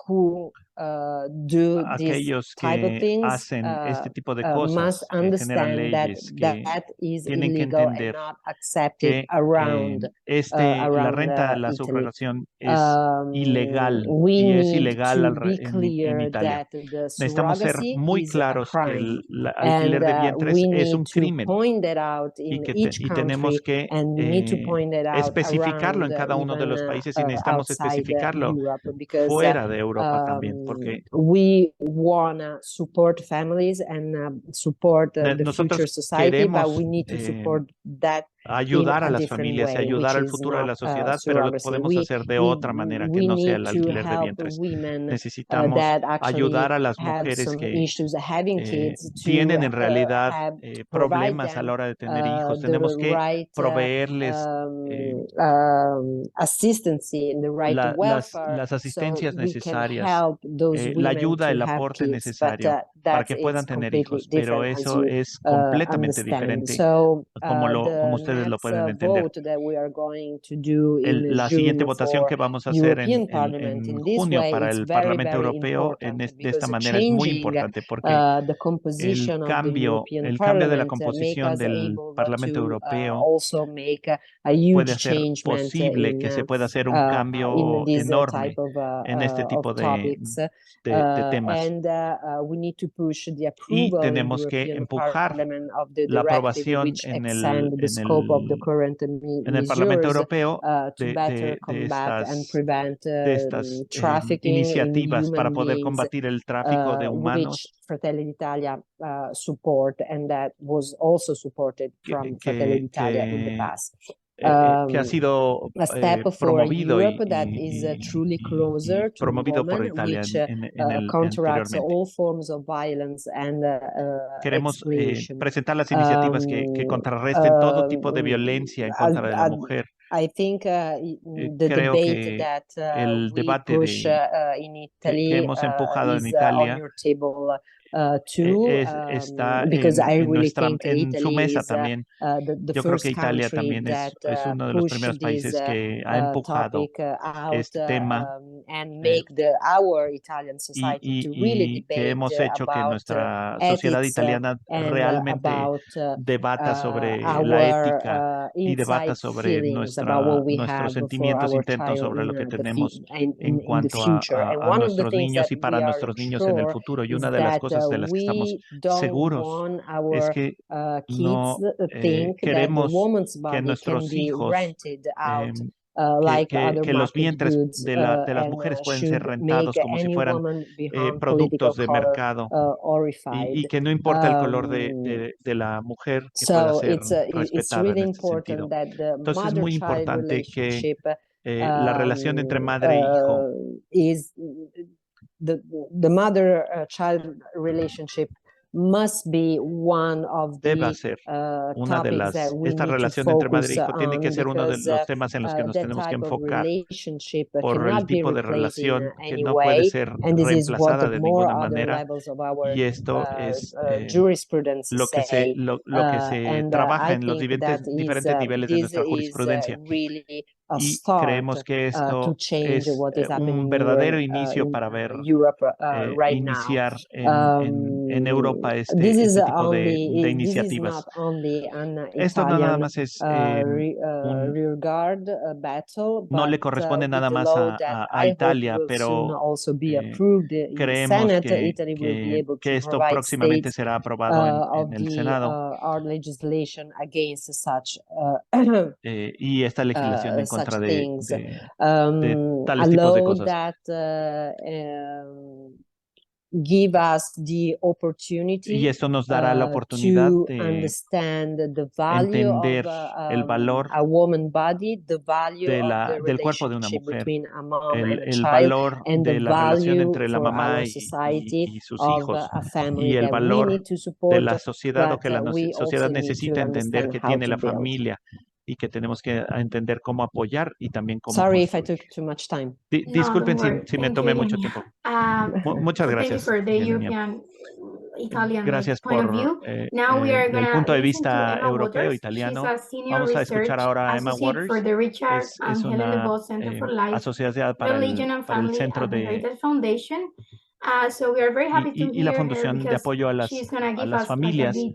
S5: who do this
S6: aquellos
S5: type of
S6: que
S5: things
S6: hacen este tipo de
S5: must
S6: cosas, que generan
S5: understand that
S6: leyes, que
S5: that is
S6: tienen que
S5: illegal and
S6: entender
S5: not accepted
S6: que
S5: around
S6: la
S5: around
S6: renta, la
S5: Italy.
S6: subrogación es ilegal
S5: We
S6: y es
S5: need
S6: ilegal
S5: to be
S6: en
S5: clear
S6: Italia.
S5: that the
S6: Necesitamos ser
S5: surrogacy
S6: muy
S5: is a
S6: claros que
S5: crime,
S6: el
S5: and
S6: alquiler de vientres
S5: we
S6: es
S5: need
S6: un
S5: to
S6: crimen
S5: point that out in each
S6: y tenemos
S5: country,
S6: que
S5: and need to point that out
S6: especificarlo en
S5: around
S6: cada uno de
S5: even
S6: los países y necesitamos
S5: outside
S6: especificarlo
S5: Europe, because
S6: fuera de Europa también, porque
S5: we wanna support families and support the future
S6: nosotros
S5: society, but
S6: queremos
S5: we need to support that in
S6: ayudar a
S5: a
S6: las
S5: different
S6: familias y
S5: way,
S6: ayudar
S5: which
S6: al
S5: is
S6: futuro de
S5: not
S6: la sociedad, pero lo
S5: surrogacy.
S6: podemos hacer de otra manera que
S5: We
S6: no sea
S5: need
S6: el
S5: to
S6: alquiler de
S5: help
S6: vientres.
S5: women
S6: Necesitamos
S5: that actually
S6: ayudar a las
S5: have
S6: mujeres
S5: some
S6: que
S5: issues having kids to
S6: tienen en realidad
S5: provide
S6: problemas a
S5: them
S6: la hora de tener hijos.
S5: the
S6: Tenemos que
S5: right
S6: proveerles
S5: assistance in the right welfare,
S6: las
S5: so
S6: asistencias
S5: we can
S6: necesarias,
S5: help those
S6: la
S5: women
S6: ayuda,
S5: to
S6: el
S5: have
S6: aporte
S5: kids, but
S6: necesario para
S5: that's
S6: que puedan
S5: it's
S6: tener
S5: completely
S6: hijos, pero
S5: different, as
S6: eso
S5: you
S6: es completamente
S5: understand.
S6: diferente
S5: So
S6: como
S5: the
S6: ustedes lo
S5: next
S6: pueden entender.
S5: vote that we are going to do in
S6: La siguiente
S5: June
S6: votación
S5: for
S6: que vamos a hacer
S5: European Parliament
S6: en
S5: in this
S6: junio
S5: way,
S6: para
S5: it's
S6: el
S5: very,
S6: Parlamento
S5: very
S6: Europeo
S5: important,
S6: de esta
S5: because
S6: manera es muy
S5: changing
S6: importante porque
S5: the composition of the European
S6: el cambio de la
S5: Parliament make
S6: composición
S5: us
S6: del
S5: able
S6: Parlamento
S5: to
S6: Europeo
S5: also make a
S6: puede
S5: huge
S6: hacer
S5: changement
S6: posible que se pueda hacer un
S5: in
S6: cambio
S5: this
S6: enorme
S5: type
S6: en este
S5: of
S6: tipo
S5: topics,
S6: de temas.
S5: and we need to push the
S6: Y
S5: approval in the
S6: tenemos que
S5: European
S6: empujar
S5: Parliament of the
S6: la
S5: directive,
S6: aprobación
S5: which extend the scope of the current
S6: en el Parlamento
S5: measures
S6: Europeo
S5: to better
S6: de
S5: combat and
S6: estas,
S5: prevent trafficking in
S6: iniciativas para
S5: human
S6: poder
S5: beings,
S6: combatir el tráfico de
S5: which
S6: humanos
S5: Fratelli d'Italia support, and that was also supported from Fratelli d'Italia in the past.
S6: que ha sido
S5: A step for
S6: promovido
S5: Europe that is truly closer to the
S6: promovido por
S5: woman,
S6: Italia
S5: which counteracts
S6: anteriormente.
S5: all forms of violence and
S6: Queremos
S5: exploitation.
S6: presentar las iniciativas que contrarresten todo tipo de violencia en contra de la mujer.
S5: I think the
S6: Creo
S5: debate
S6: que
S5: that
S6: el
S5: we
S6: debate
S5: push in Italy
S6: que hemos empujado en
S5: is
S6: Italia
S5: on your table too,
S6: está
S5: because I really think
S6: en su
S5: Italy
S6: mesa
S5: is
S6: también.
S5: the
S6: Yo creo que
S5: first
S6: Italia
S5: country
S6: también
S5: that
S6: es uno de los
S5: pushed
S6: primeros
S5: this
S6: países que ha empujado
S5: topic out
S6: este tema
S5: and make our Italian society to really
S6: y que hemos
S5: debate
S6: hecho que
S5: about
S6: nuestra sociedad
S5: ethics
S6: italiana
S5: and
S6: realmente
S5: about
S6: debata sobre la
S5: our
S6: ética y debata
S5: inside
S6: sobre
S5: feelings about what we
S6: nuestros
S5: have for
S6: sentimientos
S5: our
S6: internos
S5: child
S6: sobre lo que
S5: in
S6: tenemos en
S5: in the
S6: cuanto
S5: future. And
S6: a
S5: one of the
S6: nuestros
S5: things
S6: niños
S5: that
S6: y para
S5: we are
S6: nuestros niños en el
S5: sure
S6: futuro. Y
S5: is
S6: una de las
S5: that
S6: cosas de las que estamos
S5: we don't
S6: seguros
S5: want
S6: es
S5: our
S6: que
S5: kids
S6: no
S5: think that the
S6: queremos
S5: woman's
S6: que
S5: body can
S6: nuestros
S5: be
S6: hijos
S5: rented out
S6: que,
S5: like other
S6: que los
S5: market
S6: vientres
S5: goods
S6: de las
S5: and
S6: mujeres pueden ser
S5: should make
S6: rentados como si
S5: any
S6: fueran
S5: woman behind political
S6: productos de
S5: color
S6: mercado
S5: horrified.
S6: y que no importa el color de la mujer que pueda
S5: So
S6: ser
S5: it's
S6: respetada
S5: really
S6: en este sentido.
S5: important that the
S6: Entonces es muy
S5: mother-child
S6: importante que
S5: relationship
S6: la relación entre madre e hijo
S5: is the mother-child relationship must be one of
S6: deba
S5: the
S6: ser una de
S5: topics that we
S6: esta
S5: need to
S6: relación entre madre e
S5: focus
S6: hijo tiene que
S5: on,
S6: ser uno de
S5: because
S6: los temas en los que nos
S5: that
S6: tenemos que
S5: type of
S6: enfocar
S5: relationship
S6: por el
S5: cannot be
S6: tipo de
S5: replaced in
S6: relación que
S5: any
S6: no puede
S5: way,
S6: ser
S5: and this is what
S6: reemplazada de
S5: more
S6: ninguna
S5: other
S6: manera
S5: levels of our
S6: y esto es
S5: jurisprudence
S6: lo que
S5: say,
S6: se trabaja
S5: I
S6: en los
S5: think that
S6: diferentes niveles de
S5: this
S6: nuestra
S5: is
S6: jurisprudencia.
S5: really a
S6: Y
S5: start
S6: creemos que
S5: to
S6: esto
S5: change
S6: es
S5: what is happening
S6: un
S5: here
S6: verdadero inicio
S5: in
S6: para ver
S5: Europe right now.
S6: iniciar en Europa
S5: This is
S6: este tipo de
S5: this is
S6: iniciativas.
S5: not only an
S6: Esto no nada
S5: Italian
S6: más es
S5: rearguard battle,
S6: no le
S5: but
S6: corresponde
S5: with
S6: nada
S5: the
S6: más
S5: law that
S6: a
S5: I hope
S6: Italia,
S5: will soon
S6: pero
S5: also be approved in the
S6: creemos
S5: Senate. Italy will be able
S6: que
S5: to
S6: esto
S5: provide
S6: próximamente
S5: states
S6: será aprobado
S5: of
S6: en el
S5: the
S6: Senado
S5: our legislation against such
S6: y esta legislación en
S5: such
S6: contra
S5: things.
S6: de
S5: A
S6: tales tipos de
S5: law
S6: cosas.
S5: that give us the opportunity
S6: Y esto nos dará la oportunidad
S5: to
S6: de
S5: understand the value
S6: entender
S5: of
S6: el valor
S5: a woman body, the value of the
S6: del cuerpo de una
S5: relationship
S6: mujer,
S5: between a mom and a
S6: el
S5: child,
S6: valor
S5: and
S6: de
S5: the
S6: la relación
S5: value
S6: entre la
S5: for
S6: mamá
S5: our society
S6: y sus
S5: of
S6: hijos
S5: a family
S6: y el
S5: that we
S6: valor
S5: need to
S6: de
S5: support,
S6: la sociedad o
S5: but
S6: que la
S5: we
S6: sociedad
S5: also need
S6: necesita
S5: to
S6: entender
S5: understand
S6: que
S5: how
S6: tiene
S5: to
S6: la
S5: build.
S6: familia y que tenemos que entender cómo apoyar y también cómo
S5: Sorry if I
S6: construir.
S5: took too much time.
S3: No,
S6: Disculpen
S3: don't worry.
S6: si me
S3: Thank
S6: tomé
S3: you,
S6: mucho
S3: Yenia.
S6: tiempo.
S3: So
S6: Muchas
S3: thank you
S6: gracias,
S3: for the
S6: Yenia.
S3: European Italian
S6: Gracias
S3: point of
S6: por
S3: view. Now we are
S6: el
S3: gonna
S6: punto de
S3: listen to
S6: vista
S3: Emma
S6: europeo,
S3: Waters. She's
S6: italiano.
S3: a senior
S6: Vamos a
S3: research
S6: escuchar ahora a Emma
S3: associate for
S6: Waters.
S3: the Richard
S6: Es
S3: and Helen
S6: una
S3: LeBeau Center for Life,
S6: asociada para
S3: Religion and
S6: el
S3: Family
S6: Centro
S3: and
S6: de
S3: Heritage Foundation. So we are very happy to
S6: y la
S3: hear her
S6: Fundación de
S3: because
S6: Apoyo a
S3: she's gonna give
S6: las
S3: us like a
S6: Familias
S3: big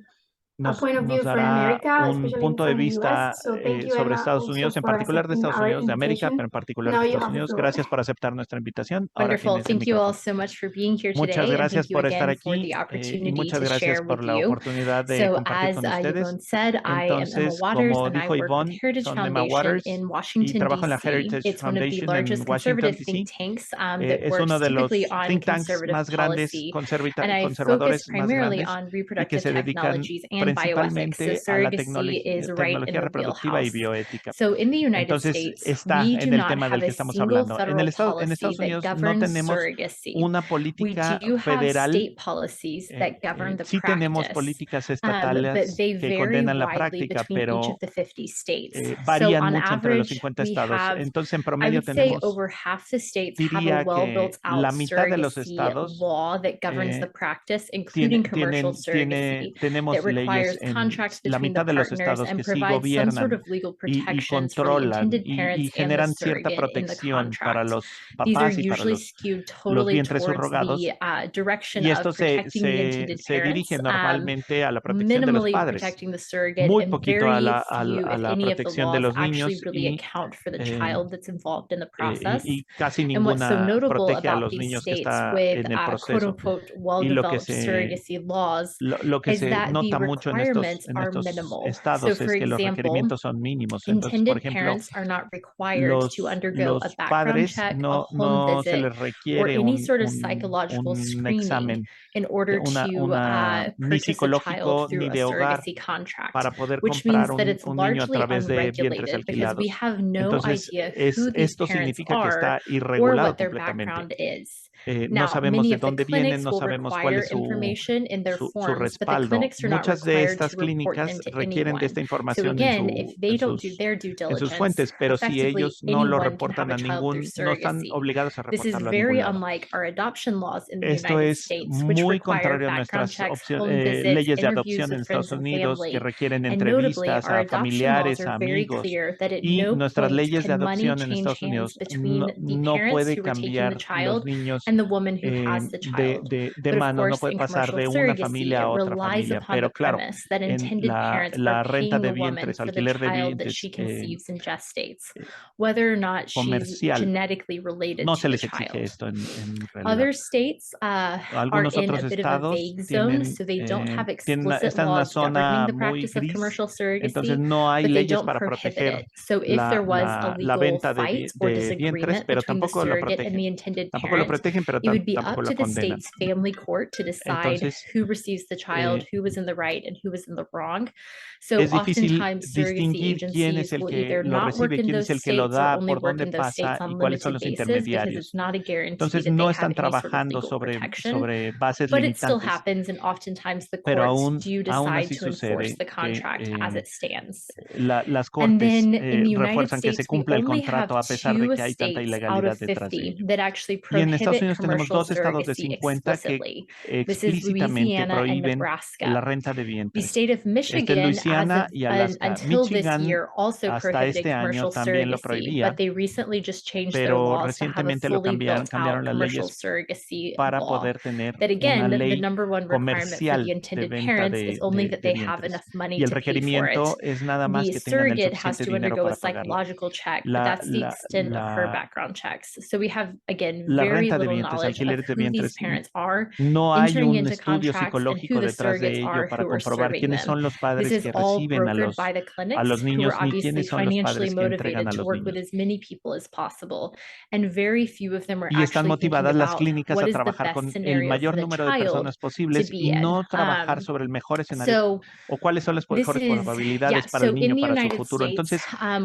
S6: nos
S3: point of view from
S6: dará
S3: America,
S6: un
S3: especially
S6: punto de
S3: from the
S6: vista
S3: US. So thank you,
S6: sobre
S3: Emma,
S6: Estados
S3: also
S6: Unidos, en
S3: for
S6: particular de
S3: accepting
S6: Estados
S3: our
S6: Unidos de América,
S3: invitation.
S6: pero en particular
S3: Now
S6: de
S3: you
S6: Estados
S3: have the
S6: Unidos.
S3: floor.
S6: Gracias por aceptar nuestra invitación. Ahora
S7: Wonderful.
S6: tienes el
S7: Thank you all
S6: micrófono.
S7: so much for being here
S6: Muchas
S7: today, and
S6: gracias
S7: thank you
S6: por estar
S7: again for
S6: aquí
S7: the
S6: y
S7: opportunity
S6: muchas
S7: to
S6: gracias
S7: share
S6: por
S7: with
S6: la
S7: you.
S6: oportunidad de
S7: So
S6: compartir
S7: as
S6: con ustedes.
S7: Yvonne said, I am Emma
S6: Entonces,
S7: Waters,
S6: como
S7: and I
S6: dijo
S7: work with
S6: Yvonne,
S7: Heritage
S6: son Emma
S7: Foundation
S6: Waters
S7: in
S6: y
S7: Washington,
S6: trabajo en la
S7: D.C.
S6: Heritage
S7: It's one of the
S6: Foundation en
S7: largest
S6: Washington,
S7: conservative think
S6: D.C.
S7: tanks that
S6: Es
S7: works
S6: uno de los
S7: typically on
S6: think tanks
S7: conservative
S6: más grandes,
S7: policy. And I focus
S6: conservadores más
S7: primarily
S6: grandes
S7: on
S6: y que
S7: reproductive
S6: se dedican
S7: technologies and bioethics. So
S6: principalmente a la
S7: surrogacy is right in
S6: tecnología
S7: the
S6: reproductiva y
S7: wheelhouse.
S6: bioética.
S7: So in the United
S6: Entonces,
S7: States,
S6: está
S7: we
S6: en
S7: do
S6: el
S7: not
S6: tema del
S7: have
S6: que
S7: a
S6: estamos
S7: single
S6: hablando. En
S7: federal
S6: Estados
S7: policy that
S6: Unidos no
S7: governs
S6: tenemos
S7: surrogacy.
S6: una
S7: We
S6: política
S7: do have
S6: federal.
S7: state policies that govern the
S6: Sí tenemos
S7: practice,
S6: políticas
S7: but
S6: estatales
S7: they
S6: que
S7: vary
S6: condenan la
S7: widely
S6: práctica,
S7: between each
S6: pero
S7: of the 50 states. So
S6: varían
S7: on
S6: mucho entre los
S7: average,
S6: 50
S7: we
S6: estados.
S7: have,
S6: Entonces, en
S7: I
S6: promedio
S7: would say,
S6: tenemos,
S7: over half the states have a
S6: diría que
S7: well-built
S6: la
S7: out
S6: mitad de los
S7: surrogacy
S6: estados
S7: law that governs the practice, including commercial surrogacy,
S6: tenemos
S7: that
S6: leyes
S7: requires
S6: en
S7: contracts
S6: la
S7: between the
S6: mitad de los
S7: partners
S6: estados
S7: and
S6: que sí
S7: provides some sort
S6: gobiernan
S7: of legal
S6: y
S7: protections for the
S6: controlan
S7: intended
S6: y
S7: parents and the
S6: generan cierta
S7: surrogate in the
S6: protección para
S7: contract.
S6: los
S7: These are
S6: papás y para
S7: usually
S6: los
S7: skewed totally
S6: vientres
S7: towards
S6: subrogados.
S7: the direction
S6: Y
S7: of
S6: esto
S7: protecting the intended
S6: se dirige
S7: parents,
S6: normalmente a la protección de los
S7: minimally
S6: padres,
S7: protecting the surrogate,
S6: muy
S7: and
S6: poquito a
S7: very
S6: la
S7: few, if
S6: la
S7: any, of the
S6: protección de
S7: laws
S6: los
S7: actually
S6: niños
S7: really account for the child that's involved in the process.
S6: y casi
S7: And what's so
S6: ninguna
S7: notable
S6: protege a
S7: about
S6: los
S7: these
S6: niños que
S7: states
S6: está
S7: with
S6: en el
S7: quote
S6: proceso.
S7: unquote
S6: Y lo que
S7: well-developed surrogacy laws
S6: que
S7: is
S6: se
S7: that the
S6: nota mucho en estos
S7: requirements are minimal. So
S6: estados
S7: for
S6: es que los
S7: example,
S6: requerimientos son mínimos. Entonces, por
S7: intended
S6: ejemplo,
S7: parents are not required to undergo a
S6: los
S7: background
S6: padres
S7: check, a
S6: no
S7: home
S6: se
S7: visit,
S6: les
S7: or
S6: requiere
S7: any sort of psychological
S6: un
S7: screening
S6: examen,
S7: in order to
S6: ni
S7: purchase a
S6: psicológico
S7: child through
S6: ni
S7: a
S6: de hogar
S7: surrogacy contract,
S6: para poder
S7: which
S6: comprar
S7: means that it's
S6: un niño a
S7: largely
S6: través de vientres
S7: unregulated because we
S6: alquilados.
S7: have no
S6: Entonces,
S7: idea who these
S6: esto
S7: parents
S6: significa que
S7: are
S6: está
S7: or
S6: irregulado
S7: what their
S6: completamente.
S7: background is.
S6: No
S7: Now,
S6: sabemos
S7: many
S6: de
S7: of the
S6: dónde vienen,
S7: clinics
S6: no
S7: will
S6: sabemos cuál
S7: require
S6: es
S7: information in their
S6: su
S7: forms, but the
S6: respaldo.
S7: clinics are not
S6: Muchas de
S7: required
S6: estas
S7: to report them
S6: clínicas
S7: to
S6: requieren de
S7: anyone.
S6: esta
S7: So
S6: información
S7: again, if they don't do their due
S6: en sus
S7: diligence,
S6: fuentes, pero si
S7: effectively
S6: ellos no lo
S7: anyone can
S6: reportan
S7: have a
S6: a
S7: child through
S6: no están
S7: surrogacy.
S6: obligados a
S7: This is
S6: reportarlo a
S7: very
S6: ningún lado.
S7: unlike our adoption laws in the
S6: Esto
S7: United
S6: es
S7: States, which
S6: muy
S7: require
S6: contrario a
S7: background
S6: nuestras
S7: checks, home visits,
S6: leyes de
S7: interviews
S6: adopción en
S7: with friends
S6: Estados
S7: and
S6: Unidos que
S7: family.
S6: requieren
S7: And notably,
S6: entrevistas
S7: our
S6: a
S7: adoption laws
S6: familiares,
S7: are
S6: a
S7: very
S6: amigos.
S7: clear that at
S6: Y
S7: no
S6: nuestras
S7: point
S6: leyes de
S7: can money
S6: adopción en
S7: change
S6: Estados
S7: hands
S6: Unidos
S7: between the
S6: no
S7: parents
S6: puede
S7: who were taking the
S6: cambiar los
S7: child
S6: niños
S7: and the woman who has the child.
S6: de
S7: But of
S6: mano, no
S7: course,
S6: puede
S7: in
S6: pasar
S7: commercial
S6: de una
S7: surrogacy,
S6: familia
S7: it
S6: a otra
S7: relies
S6: familia.
S7: upon
S6: Pero
S7: the
S6: claro,
S7: premise that
S6: en
S7: intended parents
S6: la
S7: are
S6: renta
S7: paying
S6: de
S7: the woman
S6: vientres,
S7: for the
S6: alquiler de
S7: child that
S6: vientres
S7: she conceives and gestates, whether or not she's
S6: comercial,
S7: genetically related
S6: no
S7: to
S6: se
S7: the
S6: les exige
S7: child.
S6: esto en realidad.
S7: Other states are
S6: Algunos
S7: in
S6: otros
S7: a bit of a
S6: estados
S7: vague zone, so they don't have explicit
S6: están en una
S7: laws governing
S6: zona
S7: the
S6: muy
S7: practice of
S6: gris,
S7: commercial
S6: entonces
S7: surrogacy,
S6: no hay
S7: but they
S6: leyes
S7: don't
S6: para
S7: prohibit
S6: proteger
S7: it. So if there was a
S6: la
S7: legal
S6: venta
S7: fight or
S6: de vientres,
S7: disagreement
S6: pero
S7: between the
S6: tampoco lo
S7: surrogate and
S6: protegen.
S7: the intended
S6: Tampoco lo
S7: parent,
S6: protegen, pero
S7: it would be
S6: tampoco
S7: up
S6: la
S7: to the
S6: condenan.
S7: state's family court to decide
S6: Entonces,
S7: who receives the child, who was in the right and who was in the wrong. So
S6: es difícil
S7: oftentimes surrogacy
S6: distinguir quién es
S7: agencies
S6: el
S7: will
S6: que
S7: either
S6: lo
S7: not work
S6: recibe,
S7: in
S6: quién
S7: those
S6: es el que lo
S7: states or
S6: da,
S7: only
S6: por
S7: work
S6: dónde
S7: in those states
S6: pasa y
S7: on
S6: cuáles son
S7: limited
S6: los
S7: basis because
S6: intermediarios.
S7: it's not a guarantee
S6: Entonces
S7: that they
S6: no
S7: have
S6: están
S7: any sort of
S6: trabajando
S7: legal protection.
S6: sobre bases
S7: But it still
S6: limitantes,
S7: happens, and oftentimes the
S6: pero
S7: courts
S6: aún
S7: do
S6: aún
S7: decide
S6: así
S7: to enforce
S6: sucede
S7: the
S6: que
S7: contract as it stands.
S6: las
S7: And
S6: cortes
S7: then in the United
S6: refuerzan que se
S7: States, we
S6: cumpla el
S7: only have
S6: contrato a pesar de
S7: 2
S6: que hay tanta
S7: states out
S6: ilegalidad
S7: of
S6: detrás de
S7: 50
S6: ello.
S7: that actually
S6: Y en Estados
S7: prohibit
S6: Unidos tenemos
S7: commercial
S6: 2 estados de
S7: surrogacy
S6: 50 que
S7: explicitly. This is
S6: explícitamente
S7: Louisiana and
S6: prohíben la
S7: Nebraska.
S6: renta de
S7: The
S6: vientres.
S7: state of Michigan, as
S6: Luisiana
S7: of
S6: y Alaska.
S7: until this
S6: Michigan
S7: year, also
S6: hasta
S7: prohibited
S6: este año
S7: commercial
S6: también lo
S7: surrogacy,
S6: prohibía,
S7: but they recently just changed their
S6: pero
S7: laws to have a
S6: recientemente lo
S7: fully built out
S6: cambiaron las
S7: commercial
S6: leyes
S7: surrogacy
S6: para
S7: law.
S6: poder tener
S7: That
S6: una
S7: again, the
S6: ley
S7: number one requirement for
S6: comercial
S7: the
S6: de
S7: intended
S6: venta
S7: parents is only that they have
S6: vientres.
S7: enough money
S6: Y el
S7: to pay for it.
S6: requerimiento es nada más
S7: The
S6: que tengan el
S7: surrogate has
S6: suficiente
S7: to
S6: dinero
S7: undergo a
S6: para pagarlo.
S7: psychological check, but
S6: La,
S7: that's the
S6: la,
S7: extent of her
S6: la,
S7: background checks. So we have, again,
S6: la
S7: very
S6: renta de
S7: little
S6: vientres,
S7: knowledge of
S6: alquileres de
S7: who these
S6: vientres,
S7: parents are
S6: no hay
S7: entering
S6: un
S7: into
S6: estudio
S7: contracts and who
S6: psicológico
S7: the
S6: detrás de
S7: surrogates
S6: ello
S7: are
S6: para
S7: who are
S6: comprobar
S7: serving
S6: quiénes
S7: them.
S6: son los
S7: This
S6: padres
S7: is
S6: que
S7: all
S6: reciben
S7: brokered by the
S6: a
S7: clinics
S6: los
S7: who are
S6: niños ni
S7: obviously
S6: quiénes son los
S7: financially
S6: padres que entregan
S7: motivated
S6: a
S7: to
S6: los
S7: work with
S6: niños.
S7: as many people as possible. And very few of them are
S6: Y están
S7: actually thinking
S6: motivadas las
S7: about
S6: clínicas
S7: what
S6: a
S7: is the
S6: trabajar
S7: best
S6: con el
S7: scenario for
S6: mayor
S7: the
S6: número de
S7: child
S6: personas
S7: to
S6: posibles
S7: be
S6: y
S7: in.
S6: no trabajar sobre el mejor escenario
S7: So
S6: o cuáles son las
S7: this
S6: mejores
S7: is, yeah,
S6: probabilidades para
S7: so
S6: el
S7: in
S6: niño,
S7: the
S6: para su
S7: United
S6: futuro.
S7: States,
S6: Entonces,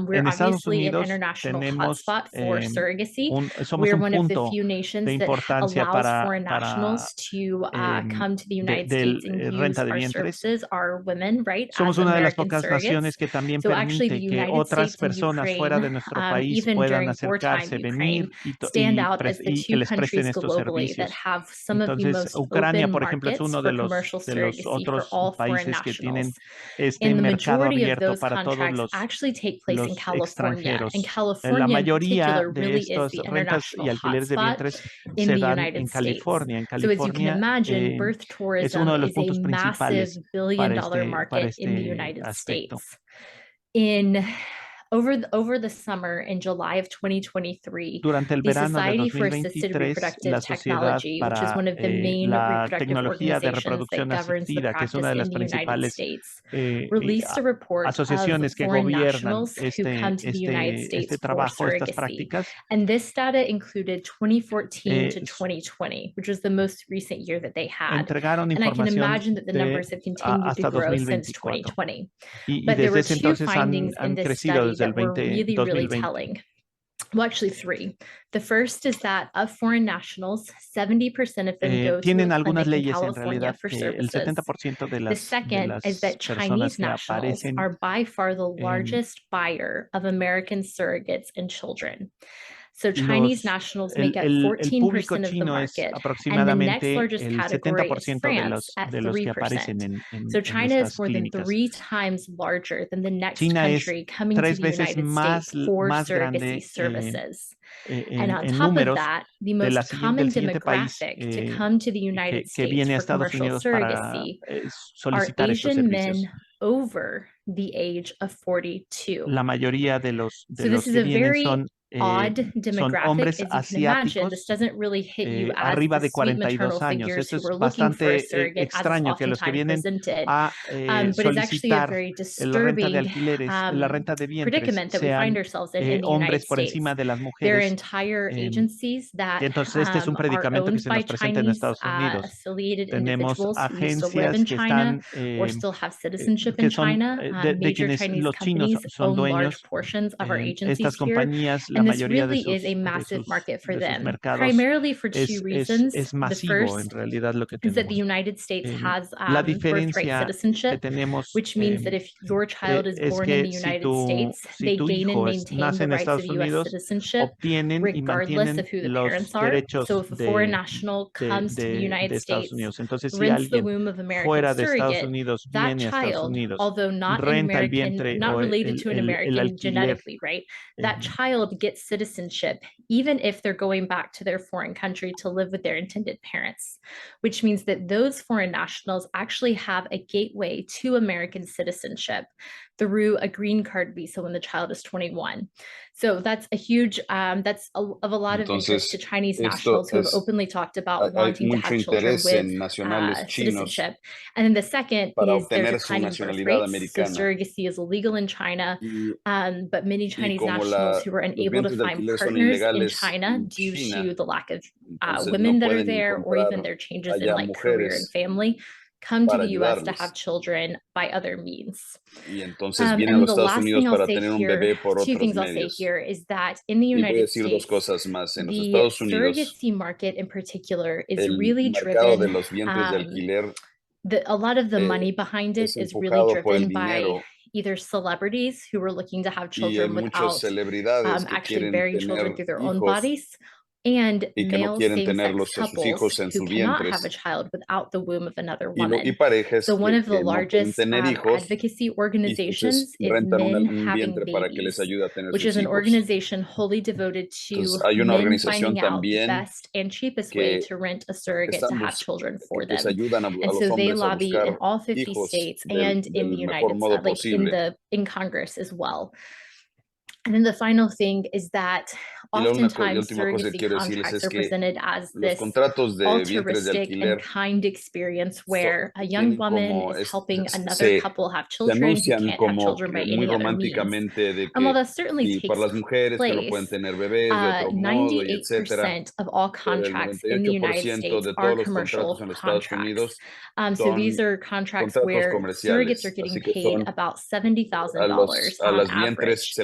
S7: we're
S6: en Estados
S7: obviously an
S6: Unidos
S7: international
S6: tenemos
S7: hotspot for surrogacy.
S6: somos
S7: We're
S6: un
S7: one of the
S6: punto
S7: few
S6: de
S7: nations that
S6: importancia
S7: allows
S6: para
S7: foreign nationals to come to the United
S6: del
S7: States and use
S6: renta de
S7: our
S6: vientres.
S7: services surrogatas are women, right?
S6: Somos
S7: As
S6: una de las
S7: American
S6: pocas naciones
S7: surrogates.
S6: que también
S7: So actually, the
S6: permite que
S7: United
S6: otras
S7: States and
S6: personas fuera de
S7: Ukraine,
S6: nuestro país
S7: even
S6: puedan
S7: during wartime
S6: acercarse, venir
S7: Ukraine, stand out as the
S6: y que
S7: two
S6: les presten
S7: countries
S6: estos
S7: globally that
S6: servicios.
S7: have some of the
S6: Entonces,
S7: most
S6: Ucrania,
S7: open
S6: por ejemplo, es
S7: markets
S6: uno
S7: for
S6: de
S7: commercial
S6: los
S7: surrogacy for
S6: otros
S7: all foreign
S6: países que tienen
S7: nationals.
S6: este
S7: And the
S6: mercado
S7: majority of
S6: abierto
S7: those
S6: para todos
S7: contracts actually take place in
S6: los
S7: California. And
S6: extranjeros. La
S7: California in
S6: mayoría
S7: particular
S6: de
S7: really is
S6: estas
S7: the
S6: rentas y
S7: international
S6: alquileres de
S7: hotspot
S6: vientres
S7: in
S6: se
S7: the
S6: dan
S7: United
S6: en
S7: States.
S6: California. En
S7: So as you can
S6: California
S7: imagine, birth
S6: es
S7: tourism
S6: uno de los
S7: is a
S6: puntos
S7: massive
S6: principales
S7: billion-dollar
S6: para
S7: market in the
S6: este
S7: United
S6: aspecto.
S7: States. Over the summer, in July of 2023,
S6: Durante el
S7: the
S6: verano de
S7: Society for Assisted
S6: 2023,
S7: Reproductive
S6: la Sociedad
S7: Technology, which is
S6: para
S7: one of the main
S6: la
S7: reproductive
S6: Tecnología de
S7: organizations that
S6: Reproducción
S7: governs the
S6: Asistida, que es una
S7: practice
S6: de
S7: in
S6: las
S7: the United
S6: principales
S7: States, released a report of
S6: asociaciones que
S7: foreign
S6: gobiernan
S7: nationals who come to the United States for
S6: trabajo, estas
S7: surrogacy.
S6: prácticas.
S7: And this data included 2014 to
S6: Eh,
S7: 2020, which was the most recent year that they had.
S6: Entregaron
S7: And I can
S6: información
S7: imagine that the numbers have continued to
S6: hasta
S7: grow since
S6: 2024.
S7: 2020.
S6: Y
S7: But there
S6: desde
S7: were
S6: ese
S7: two
S6: entonces
S7: findings in
S6: han
S7: this
S6: crecido
S7: study
S6: desde el
S7: that were really
S6: 2020.
S7: telling. Well, actually three. The first is that of foreign nationals, 70% of them go to
S6: Tienen
S7: a
S6: algunas
S7: clinic in
S6: leyes en
S7: California
S6: realidad
S7: for
S6: que el
S7: services.
S6: 70% de
S7: The second is that
S6: personas
S7: Chinese
S6: que
S7: nationals
S6: aparecen
S7: are by far the largest buyer of American surrogates and children. So Chinese nationals make up
S6: el público
S7: 14% of the
S6: chino es
S7: market, and the next
S6: aproximadamente
S7: largest
S6: el
S7: category is
S6: 70%
S7: France at
S6: de los que aparecen
S7: 3%.
S6: en
S7: So China is
S6: estas
S7: more than
S6: clínicas.
S7: 3 times larger than the next
S6: China es
S7: country coming to
S6: 3
S7: the
S6: veces
S7: United States for
S6: más
S7: surrogacy
S6: grande
S7: services. And on
S6: en
S7: top of
S6: números
S7: that, the
S6: del
S7: most common
S6: siguiente país
S7: demographic to come to the United
S6: que
S7: States
S6: viene a
S7: for
S6: Estados
S7: commercial
S6: Unidos para
S7: surrogacy are
S6: solicitar estos
S7: Asian
S6: servicios.
S7: men over the age of 42.
S6: La mayoría de los
S7: So this is
S6: que
S7: a
S6: vienen
S7: very odd
S6: son
S7: demographic.
S6: hombres
S7: As you can imagine, this
S6: asiáticos
S7: doesn't really hit you as
S6: arriba
S7: the
S6: de
S7: sweet
S6: 42
S7: maternal
S6: años.
S7: figures
S6: Esto
S7: who
S6: es
S7: are looking for a
S6: bastante
S7: surrogate, as is
S6: extraño que los que
S7: oftentimes
S6: vienen
S7: presented.
S6: a
S7: But it's actually a
S6: solicitar
S7: very
S6: la renta de
S7: disturbing
S6: alquileres, la renta de vientres,
S7: predicament that we find
S6: sean
S7: ourselves in the United
S6: hombres por
S7: States.
S6: encima de las
S7: There are
S6: mujeres.
S7: entire agencies that
S6: Entonces, este es un
S7: are
S6: predicamento que
S7: owned
S6: se
S7: by
S6: nos presenta en
S7: Chinese
S6: Estados Unidos.
S7: affiliated
S6: Tenemos
S7: individuals who used to live
S6: agencias
S7: in
S6: que
S7: China
S6: están
S7: or still have citizenship
S6: que
S7: in
S6: son
S7: China.
S6: de
S7: Major
S6: quienes
S7: Chinese
S6: los chinos
S7: companies
S6: son
S7: own large
S6: dueños.
S7: portions of our agencies
S6: Estas
S7: here.
S6: compañías, la
S7: And this
S6: mayoría
S7: really is a massive market for
S6: de sus
S7: them,
S6: mercados
S7: primarily for two reasons.
S6: es
S7: The
S6: masivo en
S7: first
S6: realidad lo que
S7: is that the
S6: tenemos.
S7: United States has
S6: La
S7: birthright
S6: diferencia que
S7: citizenship,
S6: tenemos
S7: which means that if your child is
S6: es
S7: born in
S6: que
S7: the
S6: si
S7: United States, they
S6: tu
S7: gain and
S6: hijo
S7: maintain
S6: nace
S7: the
S6: en
S7: rights of
S6: Estados
S7: U.S.
S6: Unidos,
S7: citizenship,
S6: obtienen y
S7: regardless
S6: mantienen
S7: of who the
S6: los
S7: parents are.
S6: derechos
S7: So if a foreign national comes to the United
S6: Estados
S7: States,
S6: Unidos. Entonces, si
S7: rents the
S6: alguien
S7: womb of American
S6: fuera de Estados
S7: surrogate,
S6: Unidos
S7: that
S6: viene a Estados
S7: child,
S6: Unidos,
S7: although not an
S6: renta el
S7: American,
S6: vientre
S7: not
S6: o
S7: related to an
S6: el
S7: American
S6: alquiler,
S7: genetically, right? That child gets citizenship, even if they're going back to their foreign country to live with their intended parents, which means that those foreign nationals actually have a gateway to American citizenship through a green card visa when the child is 21. So that's a huge, that's of a lot of interest to Chinese nationals who have openly talked about wanting to have children with citizenship. And then the second is their declining birth rates. So surrogacy is illegal in China, but many Chinese nationals who are unable to find partners in China due to the lack of women that are there, or even their changes in like career and family, come to the U.S. to have children by other means. And the last thing I'll say here, two things I'll say here is that in the United States, the surrogacy market in particular is really driven, a lot of the money behind it is really driven by either celebrities who are looking to have children without actually bearing children through their own bodies, and male same-sex couples who cannot have a child without the womb of another woman. So one of the largest advocacy organizations is Men Having Babies, which is an organization wholly devoted to men finding out the best and cheapest way to rent a surrogate to have children for them. And so they lobby in all 50 states and in the United States, in Congress as well. And then the final thing is that oftentimes surrogacy contracts are presented as this altruistic and kind experience where a young woman is helping another couple have children who can't have children by any other means. And while that certainly takes place, 98% of all contracts in the United States are commercial contracts. So these are contracts where surrogates are getting paid about $70,000 on average to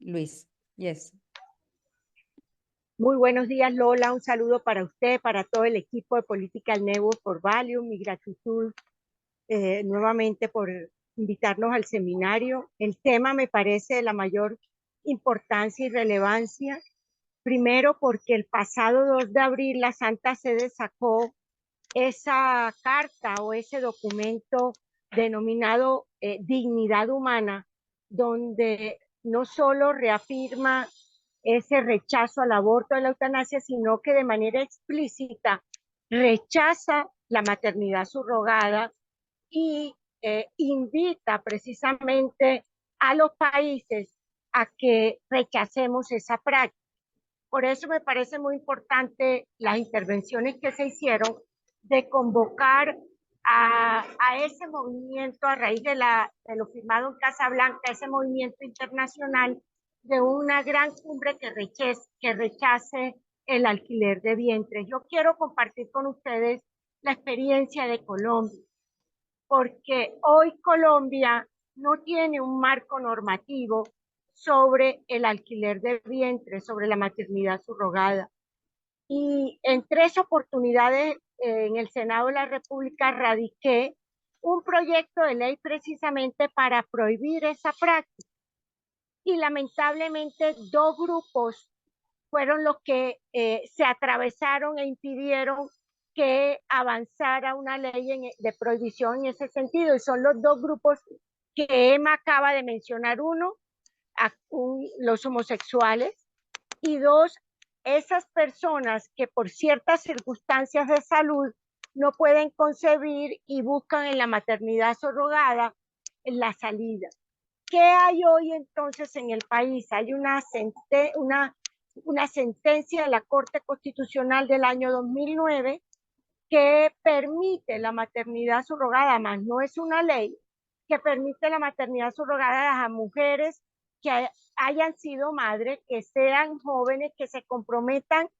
S2: Luis. Yes.
S8: Muy buenos días, Lola. Un saludo para usted, para todo el equipo de Political Network for Value. Mi gratitud nuevamente por invitarnos al seminario. El tema me parece de la mayor importancia y relevancia. Primero, porque el pasado 2 de abril la Santa Sede sacó esa carta o ese documento denominado Dignidad Humana, donde no solo reafirma ese rechazo al aborto, a la eutanasia, sino que de manera explícita rechaza la maternidad subrogada y invita precisamente a los países a que rechacemos esa práctica. Por eso me parece muy importante las intervenciones que se hicieron de convocar a ese movimiento a raíz de lo firmado en Casablanca, ese movimiento internacional de una gran cumbre que rechace el alquiler de vientres. Yo quiero compartir con ustedes la experiencia de Colombia, porque hoy Colombia no tiene un marco normativo sobre el alquiler de vientres, sobre la maternidad subrogada. Y en 3 oportunidades en el Senado de la República radiqué un proyecto de ley precisamente para prohibir esa práctica. Y lamentablemente 2 grupos fueron los que se atravesaron e impidieron que avanzara una ley de prohibición en ese sentido. Y son los 2 grupos que Emma acaba de mencionar. Uno, los homosexuales, y 2, esas personas que por ciertas circunstancias de salud no pueden concebir y buscan en la maternidad subrogada la salida. ¿Qué hay hoy entonces en el país? Hay una sentencia de la Corte Constitucional del año 2009 que permite la maternidad subrogada, más no es una ley, que permite la maternidad subrogada a mujeres que hayan sido madres, que sean jóvenes, que se comprometan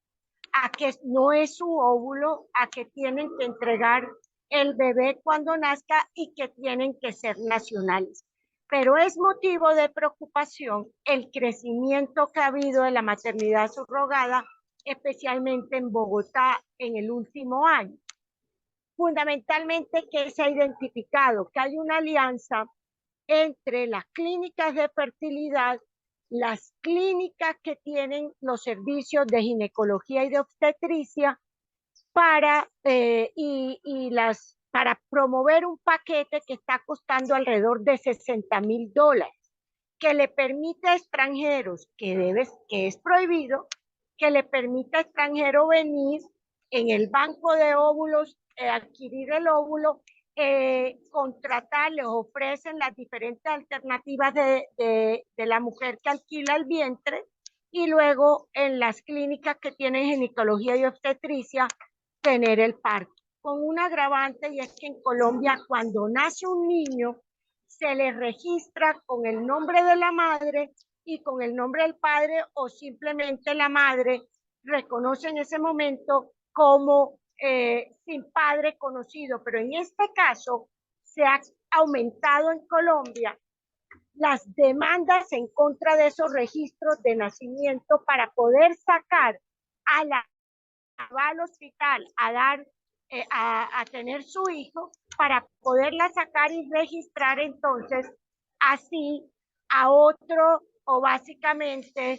S8: a que no es su óvulo, a que tienen que entregar el bebé cuando nazca y que tienen que ser nacionales. Pero es motivo de preocupación el crecimiento que ha habido de la maternidad subrogada, especialmente en Bogotá en el último año. Fundamentalmente, ¿qué se ha identificado? Que hay una alianza entre las clínicas de fertilidad, las clínicas que tienen los servicios de ginecología y de obstetricia para promover un paquete que está costando alrededor de $60,000, que le permite a extranjeros, que es prohibido, que le permite a extranjeros venir en el banco de óvulos, adquirir el óvulo, contratar, les ofrecen las diferentes alternativas de la mujer que alquila el vientre, y luego en las clínicas que tienen ginecología y obstetricia tener el parto, con un agravante, y es que en Colombia cuando nace un niño se le registra con el nombre de la madre y con el nombre del padre, o simplemente la madre reconoce en ese momento como sin padre conocido. Pero en este caso se ha aumentado en Colombia las demandas en contra de esos registros de nacimiento para poder sacar al hospital a tener su hijo, para poderla sacar y registrar entonces así a otro, o básicamente,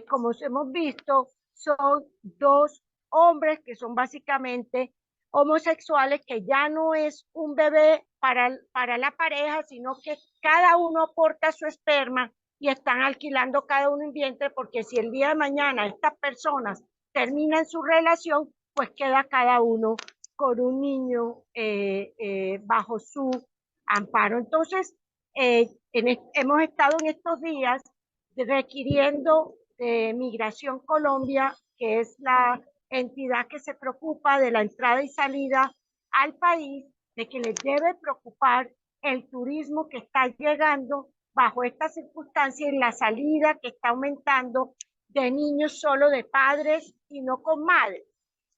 S8: como hemos visto, son 2 hombres que son básicamente homosexuales, que ya no es un bebé para la pareja, sino que cada uno aporta su esperma y están alquilando cada uno un vientre, porque si el día de mañana estas personas terminan su relación, pues queda cada uno con un niño bajo su amparo. Entonces, hemos estado en estos días requiriendo de Migración Colombia, que es la entidad que se preocupa de la entrada y salida al país, de que les debe preocupar el turismo que está llegando bajo estas circunstancias y la salida que está aumentando de niños solo de padres y no con madres.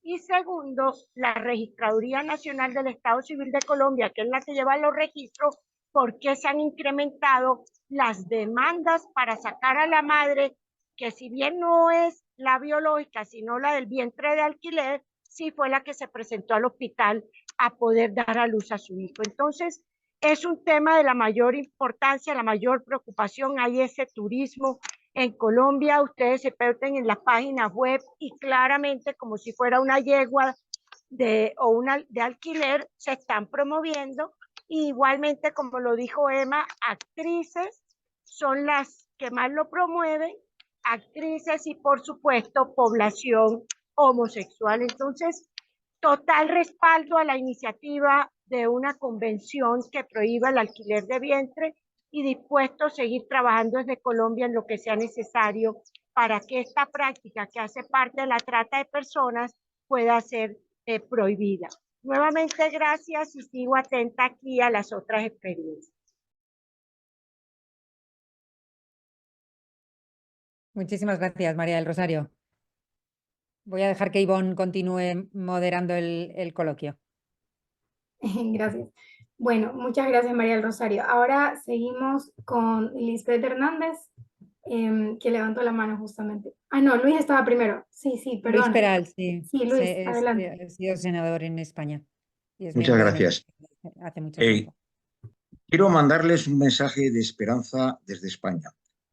S8: Y segundo, la Registraduría Nacional del Estado Civil de Colombia, que es la que lleva los registros, porque se han incrementado las demandas para sacar a la madre, que si bien no es la biológica, sino la del vientre de alquiler, sí fue la que se presentó al hospital a poder dar a luz a su hijo. Entonces, es un tema de la mayor importancia, la mayor preocupación. Hay ese turismo en Colombia. Ustedes se meten en las páginas web y claramente, como si fuera una yegua de alquiler, se están promoviendo. Y igualmente, como lo dijo Emma, actrices son las que más lo promueven, actrices y por supuesto población homosexual. Entonces, total respaldo a la iniciativa de una convención que prohíba el alquiler de vientre y dispuesto a seguir trabajando desde Colombia en lo que sea necesario para que esta práctica que hace parte de la trata de personas pueda ser prohibida. Nuevamente, gracias y sigo atenta aquí a las otras experiencias.
S2: Muchísimas gracias, María del Rosario. Voy a dejar que Ivonne continúe moderando el coloquio.
S3: Gracias. Bueno, muchas gracias, María del Rosario. Ahora seguimos con Lisbeth Hernández, que levantó la mano justamente. Ah, no, Luis estaba primero. Sí, perdón.
S2: Luis Peral, sí.
S3: Sí, Luis, adelante.
S2: Ha sido senador en España. Y es
S9: Muchas gracias.
S2: Hace mucho tiempo.
S9: Quiero mandarles un mensaje de esperanza desde España,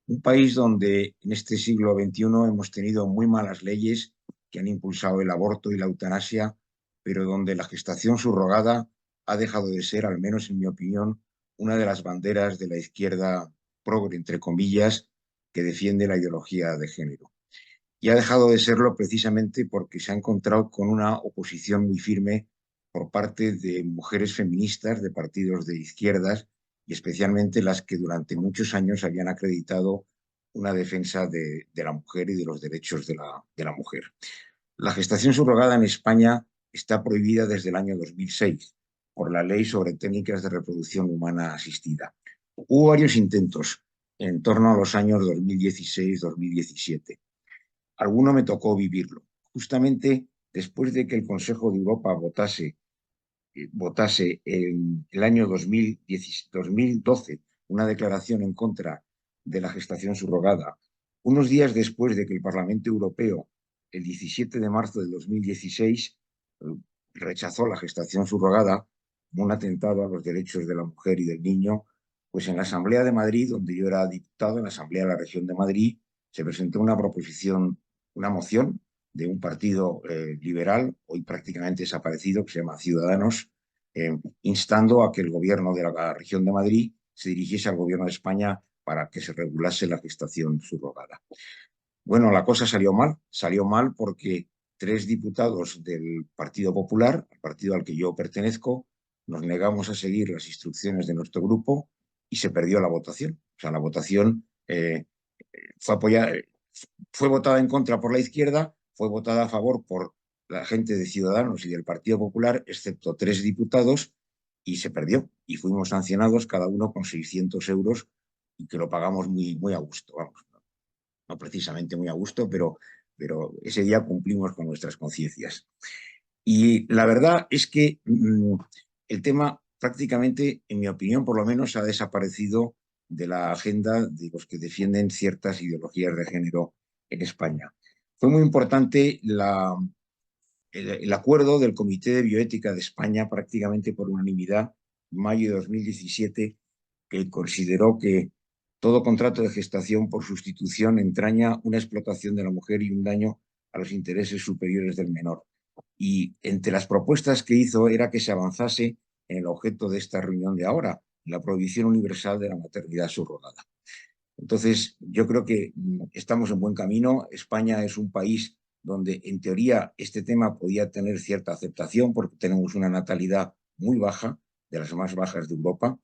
S9: un país donde en este siglo XXI hemos tenido muy malas leyes que han impulsado el aborto y la eutanasia, pero donde la gestación subrogada ha dejado de ser, al menos en mi opinión, una de las banderas de la izquierda progre, entre comillas, que defiende la ideología de género. Y ha dejado de serlo precisamente porque se ha encontrado con una oposición muy firme por parte de mujeres feministas de partidos de izquierdas y especialmente las que durante muchos años habían acreditado una defensa de la mujer y de los derechos de la mujer. La gestación subrogada en España está prohibida desde el año 2006 por la Ley sobre Técnicas de Reproducción Humana Asistida. Hubo varios intentos en torno a los años 2016-2017. Alguno me tocó vivirlo. Justamente después de que el Consejo de Europa votase en el año 2012 una declaración en contra de la gestación subrogada, unos días después de que el Parlamento Europeo, el 17 de marzo de 2016, rechazó la gestación subrogada como un atentado a los derechos de la mujer y del niño, pues en la Asamblea de Madrid, donde yo era diputado, en la Asamblea de la Región de Madrid, se presentó una moción de un partido liberal, hoy prácticamente desaparecido, que se llama Ciudadanos, instando a que el gobierno de la Región de Madrid se dirigiese al gobierno de España para que se regulase la gestación subrogada. Bueno, la cosa salió mal porque 3 diputados del Partido Popular, el partido al que yo pertenezco, nos negamos a seguir las instrucciones de nuestro grupo y se perdió la votación. O sea, la votación fue votada en contra por la izquierda, fue votada a favor por la gente de Ciudadanos y del Partido Popular, excepto 3 diputados, y se perdió. Y fuimos sancionados cada uno con 600 euros y que lo pagamos muy a gusto. Vamos, no precisamente muy a gusto, pero ese día cumplimos con nuestras conciencias. Y la verdad es que el tema prácticamente, en mi opinión, por lo menos, ha desaparecido de la agenda de los que defienden ciertas ideologías de género en España. Fue muy importante el acuerdo del Comité de Bioética de España, prácticamente por unanimidad, en mayo de 2017, que consideró que todo contrato de gestación por sustitución entraña una explotación de la mujer y un daño a los intereses superiores del menor. Y entre las propuestas que hizo era que se avanzase en el objeto de esta reunión de ahora, la prohibición universal de la maternidad subrogada. Entonces, yo creo que estamos en buen camino. España es un país donde, en teoría, este tema podía tener cierta aceptación porque tenemos una natalidad muy baja, de las más bajas de Europa,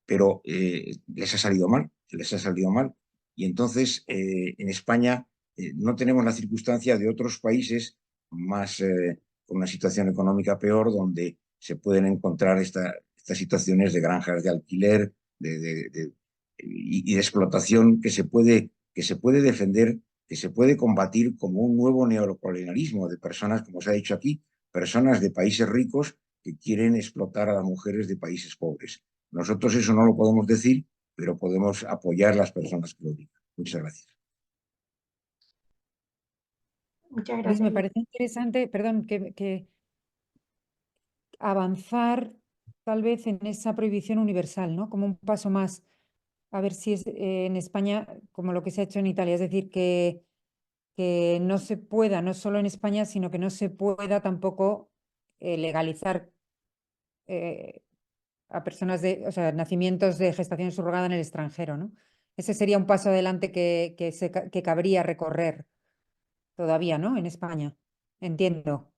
S9: pero les ha salido mal. Y entonces, en España no tenemos la circunstancia de otros países más con una situación económica peor, donde se pueden encontrar estas situaciones de granjas de alquiler y de explotación que se puede defender, que se puede combatir como un nuevo neocolonialismo de personas, como se ha dicho aquí, personas de países ricos que quieren explotar a las mujeres de países pobres. Nosotros eso no lo podemos decir, pero podemos apoyar a las personas que lo digan. Muchas gracias.
S3: Muchas
S2: Luis,
S3: gracias.
S2: me parece interesante, perdón, que avanzar tal vez en esa prohibición universal, ¿no? Como un paso más, a ver si es en España como lo que se ha hecho en Italia, es decir, que no se pueda, no solo en España, sino que no se pueda tampoco legalizar a personas o sea, nacimientos de gestación subrogada en el extranjero, ¿no? Ese sería un paso adelante que cabría recorrer todavía, ¿no? En España. Entiendo.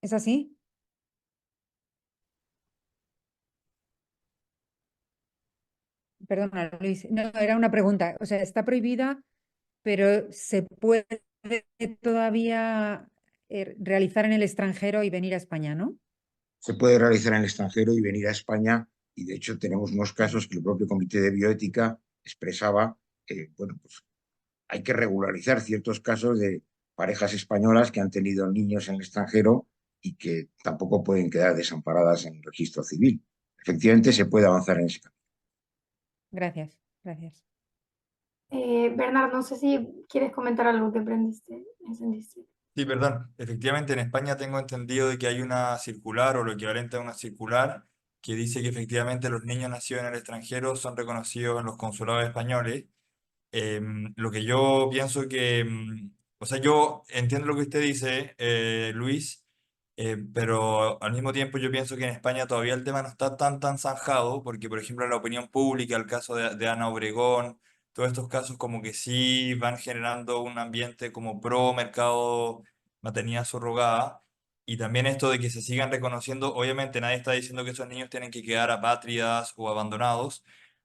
S2: ¿Es así? Perdona, Luis. No, era una pregunta. O sea, está prohibida, pero se puede todavía realizar en el extranjero y venir a España, ¿no?
S9: Se puede realizar en el extranjero y venir a España, y de hecho tenemos unos casos que el propio Comité de Bioética expresaba que, bueno, pues hay que regularizar ciertos casos de parejas españolas que han tenido niños en el extranjero y que tampoco pueden quedar desamparadas en el registro civil. Efectivamente, se puede avanzar en ese camino.
S2: Gracias, gracias.
S3: Bernard, no sé si quieres comentar algo que encendiste.
S4: Sí, perdón. Efectivamente, en España tengo entendido de que hay una circular o lo equivalente a una circular que dice que efectivamente los niños nacidos en el extranjero son reconocidos en los consulados españoles. Lo que yo pienso que, o sea, yo entiendo lo que usted dice, Luis, pero al mismo tiempo yo pienso que en España todavía el tema no está tan zanjado, porque por ejemplo la opinión pública, el caso de Ana Obregón, todos estos casos como que sí van generando un ambiente como pro mercado maternidad subrogada, y también esto de que se sigan reconociendo, obviamente nadie está diciendo que esos niños tienen que quedar apátridas o abandonados,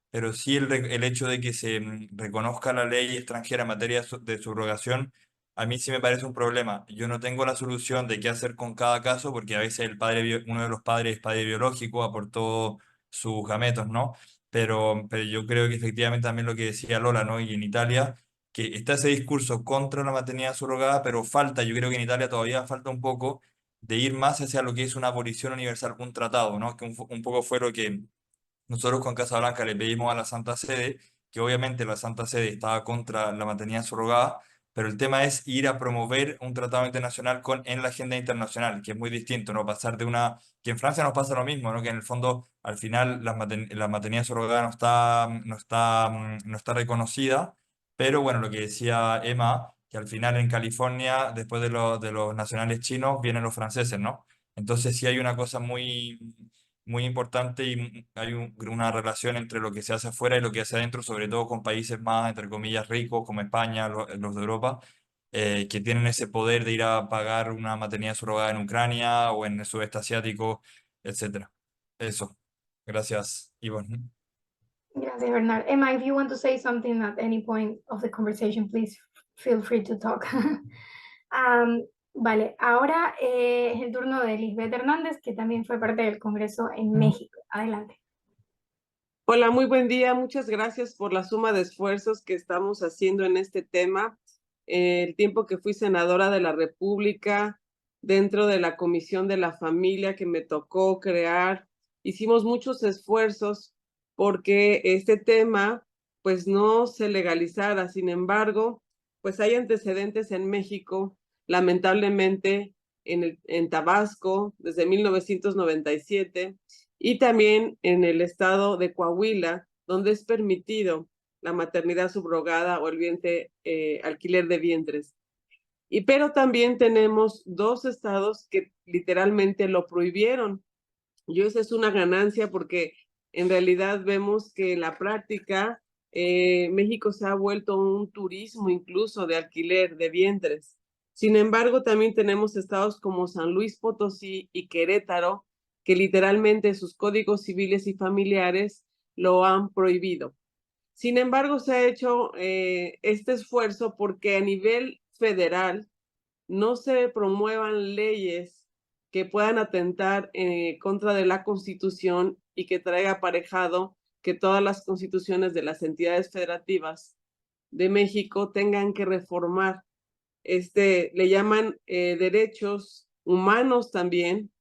S4: pero sí el hecho de que se reconozca la ley extranjera en materia de subrogación, a mí sí me parece un problema. Yo no tengo la solución de qué hacer con cada caso, porque a veces uno de los padres es padre biológico, aportó sus gametos, ¿no? Pero yo creo que efectivamente también lo que decía Lola, ¿no? Y en Italia, que está ese discurso contra la maternidad subrogada, pero falta, yo creo que en Italia todavía falta un poco de ir más hacia lo que es una abolición universal, un tratado, ¿no? Que un poco fue lo que nosotros con Casablanca le pedimos a la Santa Sede, que obviamente la Santa Sede estaba contra la maternidad subrogada, pero el tema es ir a promover un tratado internacional en la agenda internacional, que es muy distinto, ¿no? Pasar de que en Francia nos pasa lo mismo, ¿no? Que en el fondo, al final, la maternidad subrogada no está reconocida, pero bueno, lo que decía Emma, que al final en California, después de los nacionales chinos, vienen los franceses, ¿no? Entonces sí hay una cosa muy importante y hay una relación entre lo que se hace afuera y lo que se hace adentro, sobre todo con países más, entre comillas, ricos como España, los de Europa, que tienen ese poder de ir a pagar una maternidad subrogada en Ucrania o en el sudeste asiático, etcétera. Eso. Gracias, Ivonne.
S3: Gracias, Bernard. Emma, if you want to say something at any point of the conversation, please feel free to talk. Vale, ahora es el turno de Lisbeth Hernández, que también fue parte del Congreso en México. Adelante.
S10: Hola, muy buen día. Muchas gracias por la suma de esfuerzos que estamos haciendo en este tema. El tiempo que fui senadora de la República, dentro de la Comisión de la Familia que me tocó crear, hicimos muchos esfuerzos porque este tema pues no se legalizara. Sin embargo, pues hay antecedentes en México, lamentablemente en Tabasco desde 1997 y también en el estado de Coahuila, donde es permitido la maternidad subrogada o el alquiler de vientres. Pero también tenemos 2 estados que literalmente lo prohibieron. Y esa es una ganancia porque en realidad vemos que en la práctica México se ha vuelto un turismo incluso de alquiler de vientres. Sin embargo, también tenemos estados como San Luis Potosí y Querétaro, que literalmente sus códigos civiles y familiares lo han prohibido. Sin embargo, se ha hecho este esfuerzo porque a nivel federal no se promuevan leyes que puedan atentar contra de la Constitución y que traiga aparejado que todas las constituciones de las entidades federativas de México tengan que reformar. Le llaman derechos humanos también,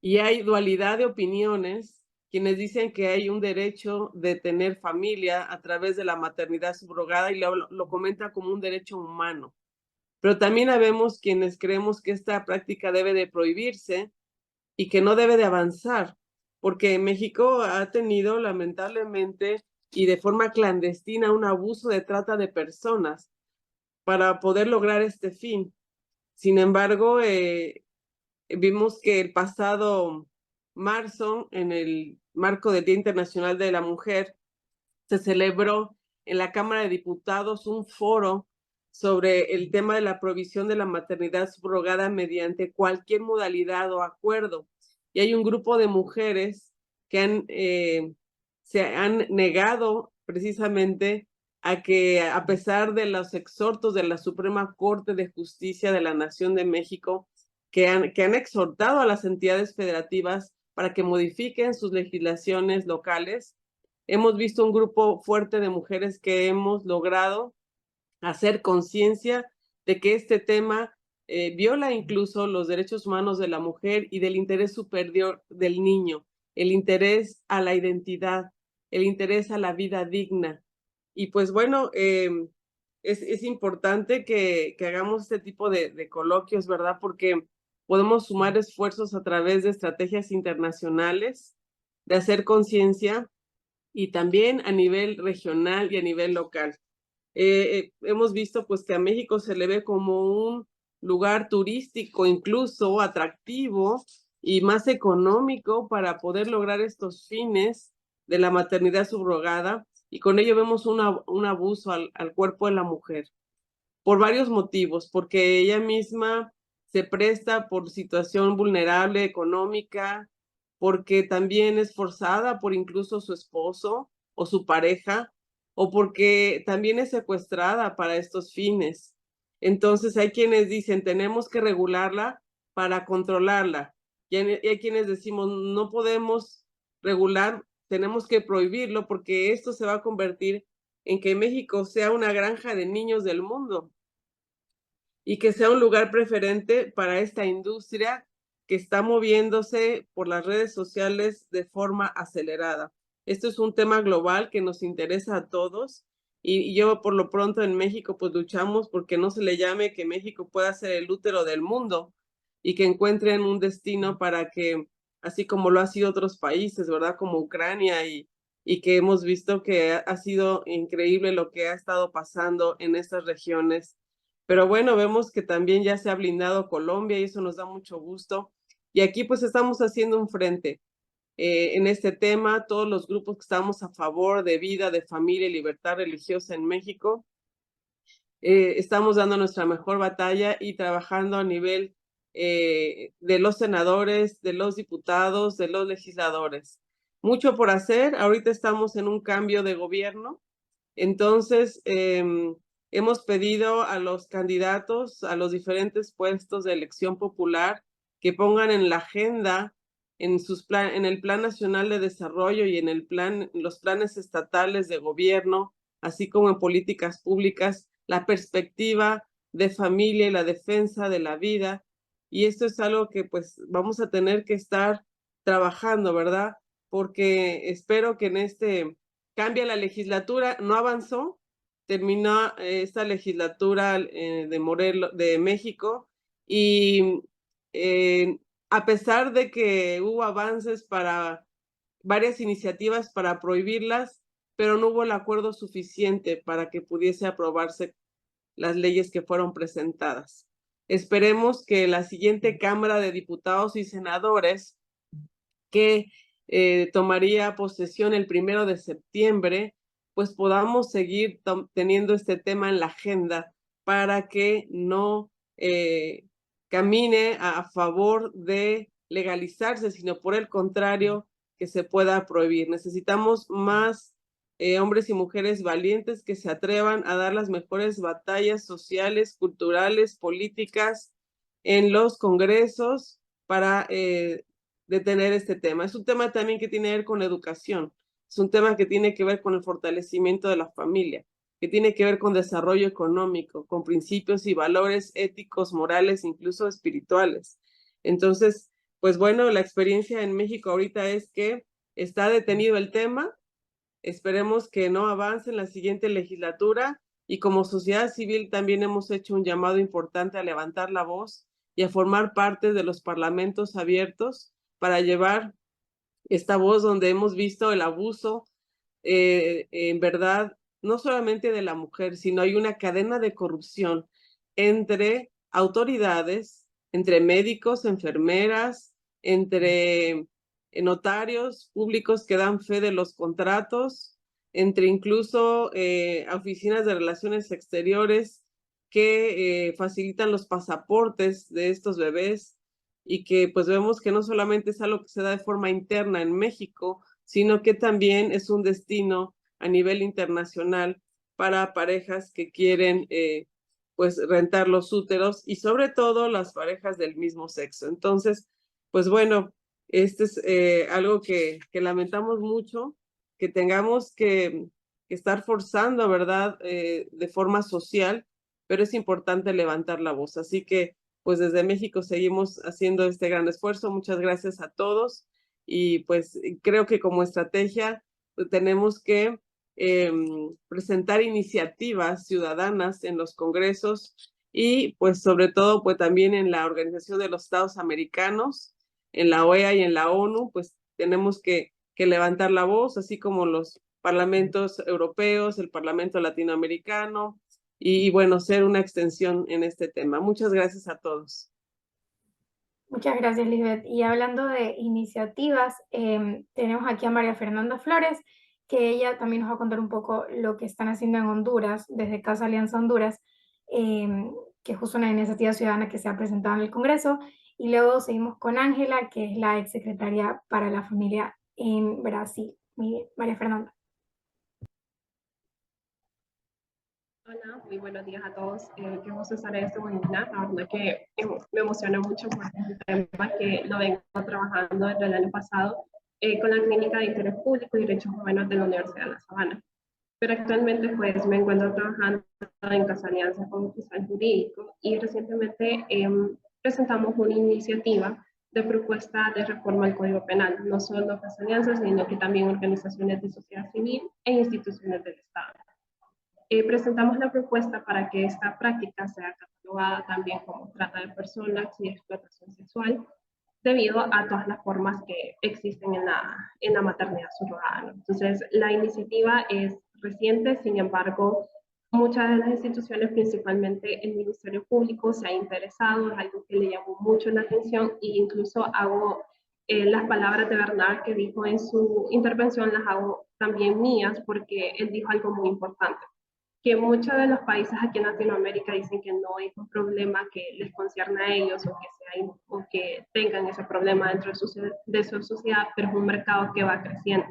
S10: y hay dualidad de opiniones quienes dicen que hay un derecho de tener familia a través de la maternidad subrogada y lo comenta como un derecho humano. Pero también habemos quienes creemos que esta práctica debe de prohibirse y que no debe de avanzar, porque México ha tenido lamentablemente y de forma clandestina un abuso de trata de personas para poder lograr este fin. Sin embargo, vimos que el pasado marzo, en el marco del Día Internacional de la Mujer, se celebró en la Cámara de Diputados un foro sobre el tema de la provisión de la maternidad subrogada mediante cualquier modalidad o acuerdo. Y hay un grupo de mujeres que se han negado precisamente a que, a pesar de los exhortos de la Suprema Corte de Justicia de la Nación de México, que han exhortado a las entidades federativas para que modifiquen sus legislaciones locales, hemos visto un grupo fuerte de mujeres que hemos logrado hacer conciencia de que este tema viola incluso los derechos humanos de la mujer y del interés superior del niño, el interés a la identidad, el interés a la vida digna. Y pues bueno, es importante que hagamos este tipo de coloquios, ¿verdad? Porque podemos sumar esfuerzos a través de estrategias internacionales, de hacer conciencia y también a nivel regional y a nivel local. Hemos visto pues que a México se le ve como un lugar turístico incluso atractivo y más económico para poder lograr estos fines de la maternidad subrogada, y con ello vemos un abuso al cuerpo de la mujer por varios motivos, porque ella misma se presta por situación vulnerable económica, porque también es forzada por incluso su esposo o su pareja, o porque también es secuestrada para estos fines. Entonces hay quienes dicen, tenemos que regularla para controlarla. Y hay quienes decimos, no podemos regular, tenemos que prohibirlo porque esto se va a convertir en que México sea una granja de niños del mundo y que sea un lugar preferente para esta industria que está moviéndose por las redes sociales de forma acelerada. Esto es un tema global que nos interesa a todos, y yo por lo pronto en México pues luchamos porque no se le llame que México pueda ser el útero del mundo y que encuentren un destino para que, así como lo ha sido otros países, ¿verdad? Como Ucrania y que hemos visto que ha sido increíble lo que ha estado pasando en estas regiones. Pero bueno, vemos que también ya se ha blindado Colombia y eso nos da mucho gusto. Y aquí pues estamos haciendo un frente en este tema, todos los grupos que estamos a favor de vida, de familia y libertad religiosa en México. Estamos dando nuestra mejor batalla y trabajando a nivel de los senadores, de los diputados, de los legisladores. Mucho por hacer. Ahorita estamos en un cambio de gobierno. Entonces, hemos pedido a los candidatos a los diferentes puestos de elección popular que pongan en la agenda, en el Plan Nacional de Desarrollo y en los planes estatales de gobierno, así como en políticas públicas, la perspectiva de familia y la defensa de la vida. Y esto es algo que pues vamos a tener que estar trabajando, ¿verdad? Porque espero que en cambia la legislatura, no avanzó, terminó esta legislatura de México, y a pesar de que hubo avances para varias iniciativas para prohibirlas, pero no hubo el acuerdo suficiente para que pudiese aprobarse las leyes que fueron presentadas. Esperemos que la siguiente Cámara de Diputados y Senadores, que tomaría posesión el 1 de septiembre, pues podamos seguir teniendo este tema en la agenda para que no camine a favor de legalizarse, sino por el contrario, que se pueda prohibir. Necesitamos más hombres y mujeres valientes que se atrevan a dar las mejores batallas sociales, culturales, políticas en los congresos para detener este tema. Es un tema también que tiene que ver con educación, es un tema que tiene que ver con el fortalecimiento de la familia, que tiene que ver con desarrollo económico, con principios y valores éticos, morales, incluso espirituales. Entonces, pues bueno, la experiencia en México ahorita es que está detenido el tema. Esperemos que no avance en la siguiente legislatura, y como sociedad civil también hemos hecho un llamado importante a levantar la voz y a formar parte de los parlamentos abiertos para llevar esta voz donde hemos visto el abuso, en verdad, no solamente de la mujer, sino hay una cadena de corrupción entre autoridades, entre médicos, enfermeras, entre notarios públicos que dan fe de los contratos, entre incluso oficinas de relaciones exteriores que facilitan los pasaportes de estos bebés, y que pues vemos que no solamente es algo que se da de forma interna en México, sino que también es un destino a nivel internacional para parejas que quieren pues rentar los úteros, y sobre todo las parejas del mismo sexo. Entonces, pues bueno, este es algo que lamentamos mucho, que tengamos que estar forzando, ¿verdad?, de forma social, pero es importante levantar la voz. Así que pues desde México seguimos haciendo este gran esfuerzo. Muchas gracias a todos, y pues creo que como estrategia pues, tenemos que presentar iniciativas ciudadanas en los congresos, y pues sobre todo pues también en la Organización de los Estados Americanos, en la OEA y en la ONU, pues tenemos que levantar la voz, así como los parlamentos europeos, el Parlamento Latinoamericano, y bueno, ser una extensión en este tema. Muchas gracias a todos.
S3: Muchas gracias, Lisbeth. Y hablando de iniciativas, tenemos aquí a María Fernanda Flores, que ella también nos va a contar un poco lo que están haciendo en Honduras, desde Casa Alianza Honduras, que es justo una iniciativa ciudadana que se ha presentado en el Congreso. Y luego seguimos con Ángela, que es la exsecretaria para la familia en Brasil. Muy bien, María Fernanda.
S11: Hola, muy buenos días a todos. Qué gusto estar en este webinar. La verdad que me emociona mucho porque es un tema que lo vengo trabajando desde el año pasado con la Clínica de Interés Público y Derechos Humanos de la Universidad de La Sabana. Pero actualmente pues me encuentro trabajando en Casa Alianza como fiscal jurídico, y recientemente presentamos una iniciativa de propuesta de reforma al Código Penal, no solo Casa Alianza, sino que también organizaciones de sociedad civil e instituciones del Estado. Presentamos la propuesta para que esta práctica sea catalogada también como trata de personas y explotación sexual, debido a todas las formas que existen en la maternidad subrogada, ¿no? Entonces, la iniciativa es reciente, sin embargo, muchas de las instituciones, principalmente el Ministerio Público, se ha interesado, es algo que le llamó mucho la atención, e incluso hago las palabras de Bernard que dijo en su intervención, las hago también mías, porque él dijo algo muy importante, que muchos de los países aquí en Latinoamérica dicen que no es un problema que les concierne a ellos, o que tengan ese problema dentro de su sociedad, pero es un mercado que va creciendo.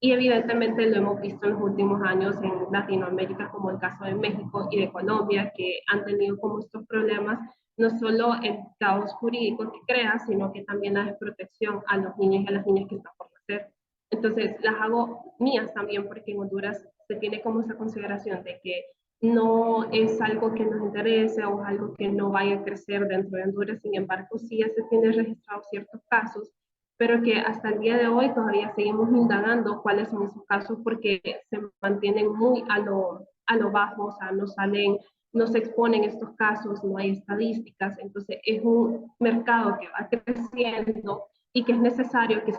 S11: Y evidentemente lo hemos visto en los últimos años en Latinoamérica, como el caso de México y de Colombia, que han tenido como estos problemas, no solo el caos jurídico que crea, sino que también la desprotección a los niños y a las niñas que están por nacer. Entonces las hago mías también, porque en Honduras se tiene como esa consideración de que no es algo que nos interese o algo que no vaya a crecer dentro de Honduras. Sin embargo, sí ya se tienen registrados ciertos casos, pero que hasta el día de hoy todavía seguimos indagando cuáles son esos casos, porque se mantienen muy a lo bajo, o sea, no se exponen estos casos, no hay estadísticas. Entonces es un mercado que va creciendo y que es necesario que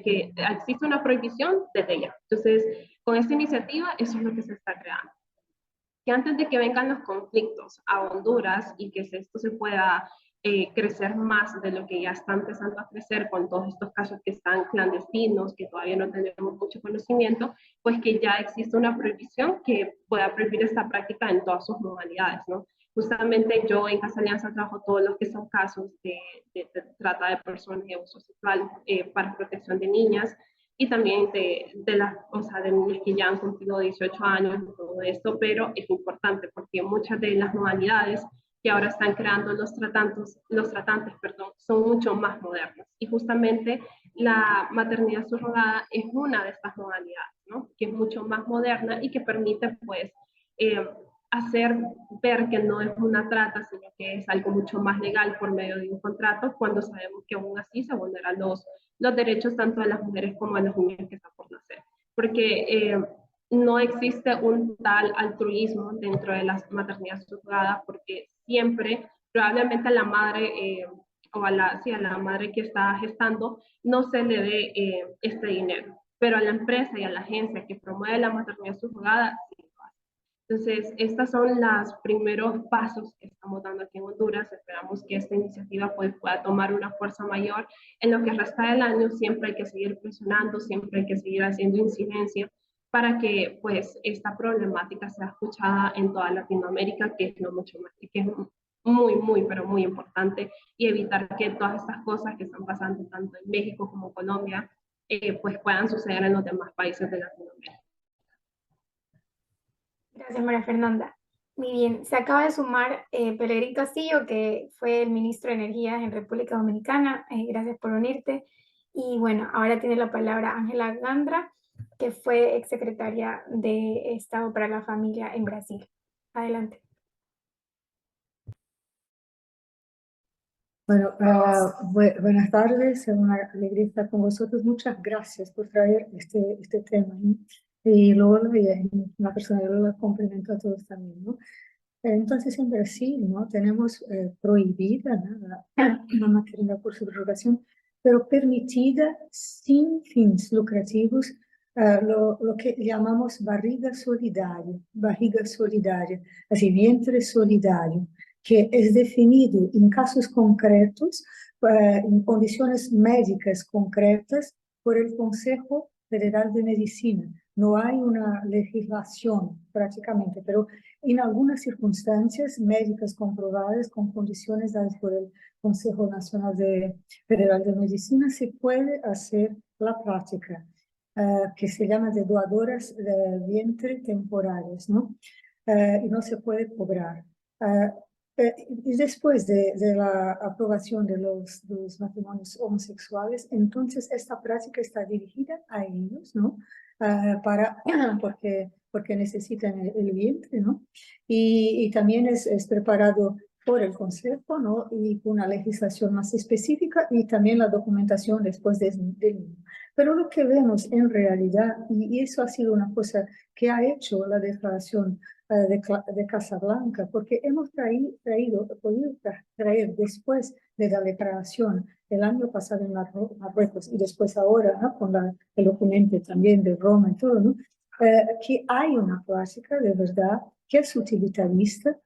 S11: que exista una prohibición desde ya. Entonces, con esta iniciativa, eso es lo que se está creando. Que antes de que vengan los conflictos a Honduras y que esto se pueda crecer más de lo que ya está empezando a crecer con todos estos casos que están clandestinos, que todavía no tenemos mucho conocimiento, pues que ya existe una prohibición que pueda prohibir esta práctica en todas sus modalidades, ¿no? Justamente yo en Casa Alianza trabajo todos los que son casos de trata de personas y abuso sexual para protección de niñas, y también de niñas que ya han cumplido 18 años y todo esto, pero es importante porque muchas de las modalidades que ahora están creando los tratantes, son mucho más modernos. Y justamente la maternidad subrogada es una de estas modalidades, ¿no? Que es mucho más moderna y que permite, pues, hacer ver que no es una trata, sino que es algo mucho más legal por medio de un contrato, cuando sabemos que aún así se vulneran los derechos tanto de las mujeres como de los niños que están por nacer. Porque no existe un tal altruismo dentro de las maternidades subrogadas, porque siempre, probablemente a la madre o a la madre que está gestando no se le dé este dinero, pero a la empresa y a la agencia que promueve la maternidad subrogada sí lo hace. Entonces, estos son los primeros pasos que estamos dando aquí en Honduras. Esperamos que esta iniciativa pueda tomar una fuerza mayor. En lo que resta del año siempre hay que seguir presionando, siempre hay que seguir haciendo incidencia para que pues esta problemática sea escuchada en toda Latinoamérica, que es lo mucho más, que es muy, pero muy importante, y evitar que todas estas cosas que están pasando tanto en México como Colombia pues puedan suceder en los demás países de Latinoamérica.
S3: Gracias, María Fernanda. Muy bien, se acaba de sumar Pelegrín Castillo, que fue el ministro de Energía en República Dominicana. Gracias por unirte. Y bueno, ahora tiene la palabra Ángela Gandra, que fue exsecretaria de Estado para la Familia en Brasil. Adelante.
S12: Bueno, buenas tardes, es una alegría estar con vosotros. Muchas gracias por traer este tema, ¿no? Y luego la persona de Lola complemento a todos también, ¿no? Entonces en Brasil, ¿no? Tenemos prohibida, ¿no? la maternidad por subrogación, pero permitida sin fines lucrativos, lo que llamamos barriga solidaria, así vientre solidario, que es definido en casos concretos, en condiciones médicas concretas, por el Consejo Federal de Medicina. No hay una legislación prácticamente, pero en algunas circunstancias médicas comprobadas con condiciones dadas por el Consejo Nacional Federal de Medicina, se puede hacer la práctica, que se llama de doadoras de vientre temporales, ¿no? Y no se puede cobrar. Y después de la aprobación de los matrimonios homosexuales, entonces esta práctica está dirigida a ellos, ¿no? Porque necesitan el vientre, ¿no? Y también es preparado por el Consejo, ¿no? Y una legislación más específica y también la documentación después del niño. Pero lo que vemos en realidad, y eso ha sido una cosa que ha hecho la declaración de Casablanca, porque hemos podido traer después de la declaración el año pasado en Marruecos y después ahora, ¿no? Con el documento también de Roma y todo, ¿no? Que hay una práctica de verdad que es utilitarista,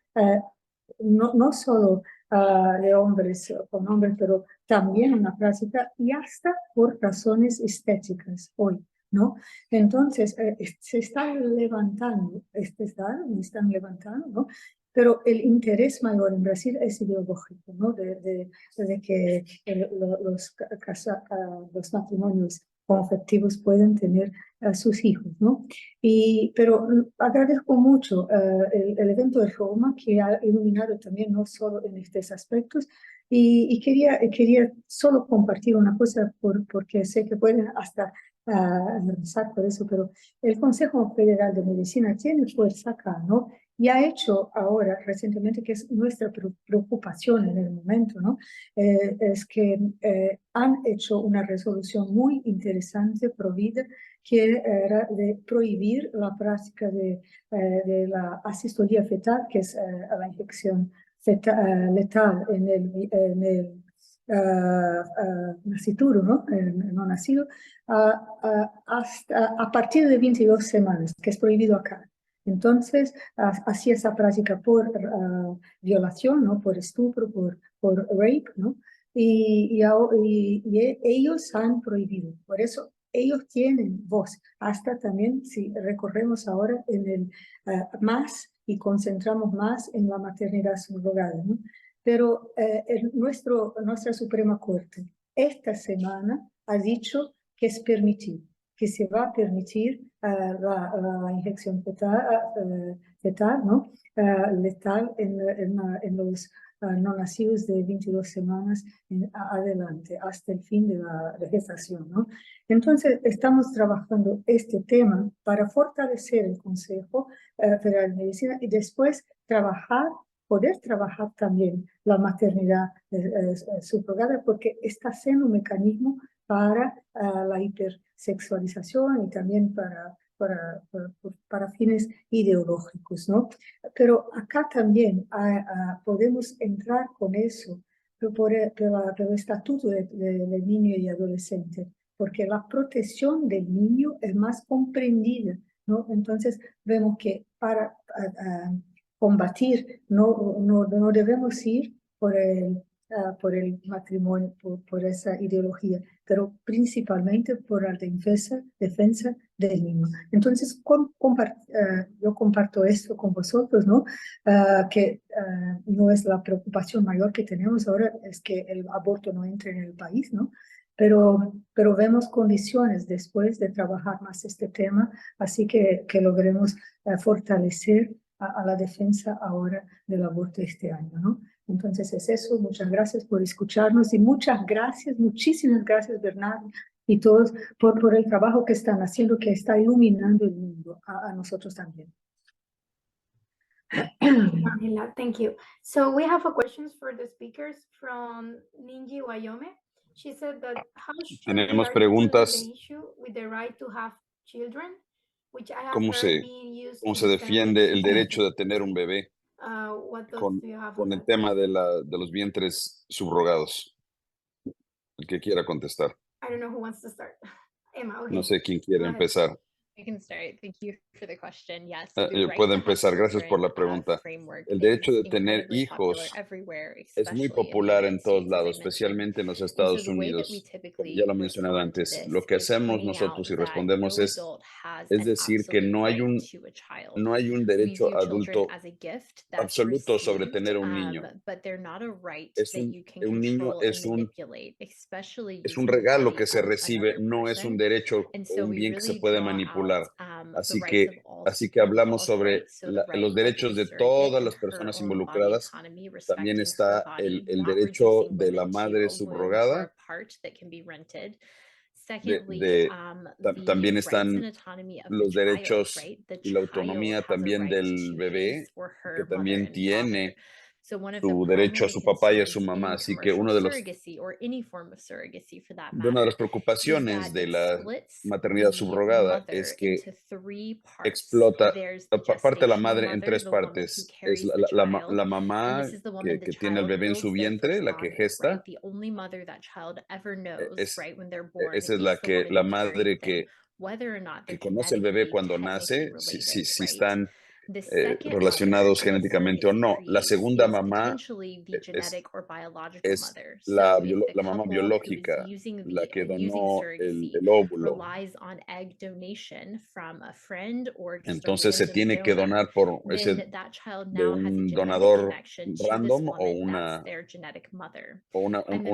S12: no solo de hombres con hombres, pero también una práctica y hasta por razones estéticas hoy, ¿no? Entonces, se están levantando, están levantando, ¿no? Pero el interés mayor en Brasil es ideológico, ¿no? De que los matrimonios conflictivos pueden tener a sus hijos, ¿no? Pero agradezco mucho el evento de Roma, que ha iluminado también no solo en estos aspectos, y quería solo compartir una cosa, porque sé que pueden hasta analizar por eso, pero el Consejo Federal de Medicina tiene fuerza acá, ¿no? Y ha hecho ahora, recientemente, que es nuestra preocupación en el momento, ¿no? Es que han hecho una resolución muy interesante, provida, que era de prohibir la práctica de la asistolia fetal, que es la inyección letal en el nascituro, ¿no? No nacido, hasta a partir de 22 semanas, que es prohibido acá. Entonces, hacía esa práctica por violación, ¿no? Por estupro, por rape, ¿no? Y ellos han prohibido. Por eso ellos tienen voz. Hasta también, si recorremos ahora en el más y concentramos más en la maternidad subrogada, ¿no? Pero nuestra Suprema Corte esta semana ha dicho que es permitido, que se va a permitir la inyección fetal, ¿no? Letal en los no nacidos de 22 semanas adelante, hasta el fin de la gestación, ¿no? Entonces, estamos trabajando este tema para fortalecer el Consejo Federal de Medicina y después poder trabajar también la maternidad subrogada, porque está siendo un mecanismo para la hipersexualización y también para fines ideológicos, ¿no? Pero acá también podemos entrar con eso por el estatuto del niño y adolescente, porque la protección del niño es más comprendida, ¿no? Entonces vemos que para combatir no debemos ir por el matrimonio, por esa ideología, pero principalmente por la defensa del niño. Entonces, yo comparto esto con vosotros, ¿no? Que no es la preocupación mayor que tenemos ahora, es que el aborto no entre en el país, ¿no? Pero vemos condiciones después de trabajar más este tema, así que logremos fortalecer a la defensa ahora del aborto este año, ¿no? Entonces es eso, muchas gracias por escucharnos y muchas gracias, muchísimas gracias Bernardo y todos por el trabajo que están haciendo, que está iluminando el mundo a nosotros también.
S3: Thank you. So we have a questions for the speakers from Ninji Wyoming. She said that how should
S1: Tenemos preguntas.
S3: the issue with the right to have children, which I have
S1: ¿Cómo se defiende el derecho de tener un bebé con el tema de los vientres subrogados? El que quiera contestar.
S3: I don't know who wants to start. Emma, okay.
S1: No sé quién quiere empezar.
S7: I can start. Thank you for the question. Yes,
S1: Puedo empezar. Gracias por la pregunta. El derecho de tener hijos es muy popular en todos lados, especialmente en los Estados Unidos. Como ya lo he mencionado antes, lo que hacemos nosotros y respondemos es decir que no hay un derecho adulto absoluto sobre tener un niño. Un niño es un regalo que se recibe, no es un derecho o un bien que se puede manipular. Así que hablamos sobre los derechos de todas las personas involucradas. También está el derecho de la madre subrogada. También están los derechos y la autonomía también del bebé, que también tiene su derecho a su papá y a su mamá. Así que una de las preocupaciones de la maternidad subrogada es que parte la madre en tres partes. Es la mamá que tiene el bebé en su vientre, la que gesta. Esa es la madre que conoce el bebé cuando nace, si están relacionados genéticamente o no. La segunda mamá es la mamá biológica, la que donó el óvulo. Entonces se tiene que donar de un donador random o una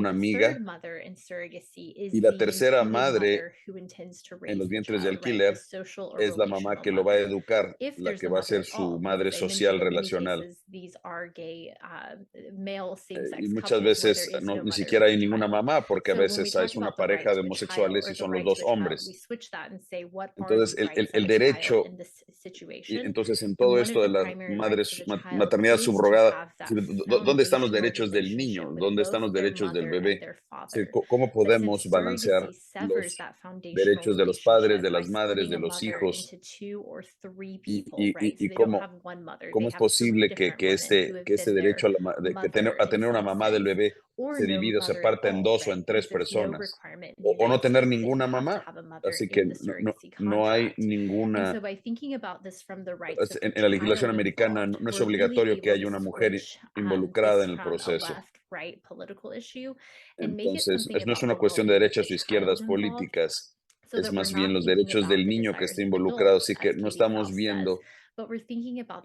S1: amiga. Y la tercera madre en los vientres de alquiler es la mamá que lo va a educar, la que va a ser su madre social relacional. Y muchas veces ni siquiera hay ninguna mamá, porque a veces es una pareja de homosexuales y son los dos hombres. Entonces el derecho, y entonces en todo esto de la maternidad subrogada, ¿dónde están los derechos del niño? ¿Dónde están los derechos del bebé? ¿Cómo podemos balancear los derechos de los padres, de las madres, de los hijos? Y cómo es posible que este derecho a tener una mamá del bebé se divida, se parta en dos o en tres personas, o no tener ninguna mamá. Así que no hay ninguna. En la legislación americana no es obligatorio que haya una mujer involucrada en el proceso. Entonces, no es una cuestión de derechas o izquierdas políticas, es más bien los derechos del niño que está involucrado. Así que no estamos viendo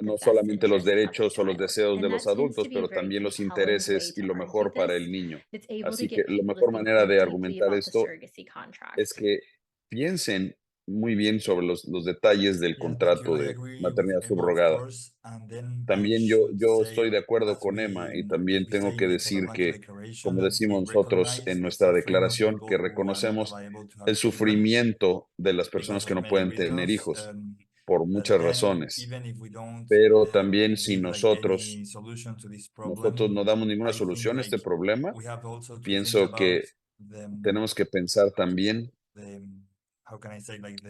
S1: no solamente los derechos o los deseos de los adultos, pero también los intereses y lo mejor para el niño. Así que la mejor manera de argumentar esto es que piensen muy bien sobre los detalles del
S4: Yeah, thank you.
S1: contrato
S4: I
S1: de
S4: agree with
S1: maternidad
S4: Emma, of
S1: subrogada.
S4: course. And then I
S1: También
S4: should
S1: yo
S4: say,
S1: estoy de acuerdo
S4: as
S1: con Emma y
S4: we
S1: también tengo
S4: say
S1: que
S4: in the
S1: decir
S4: Casablanca
S1: que,
S4: Declaration,
S1: como
S4: that
S1: decimos
S4: we
S1: nosotros
S4: recognize
S1: en
S4: the
S1: nuestra
S4: suffering of
S1: declaración,
S4: people
S1: que
S4: who are not
S1: reconocemos
S4: able to have
S1: el
S4: children
S1: sufrimiento de las personas
S4: because
S1: que
S4: of
S1: no
S4: many
S1: pueden tener
S4: reasons.
S1: hijos por
S4: But
S1: muchas
S4: then,
S1: razones.
S4: even if we don't
S1: Pero también si
S4: give like
S1: nosotros
S4: any solution to this
S1: nosotros
S4: problem,
S1: no damos ninguna
S4: I think
S1: solución a este
S4: like
S1: problema,
S4: we have also to think
S1: pienso
S4: about
S1: que tenemos que pensar también,
S4: how can I say, like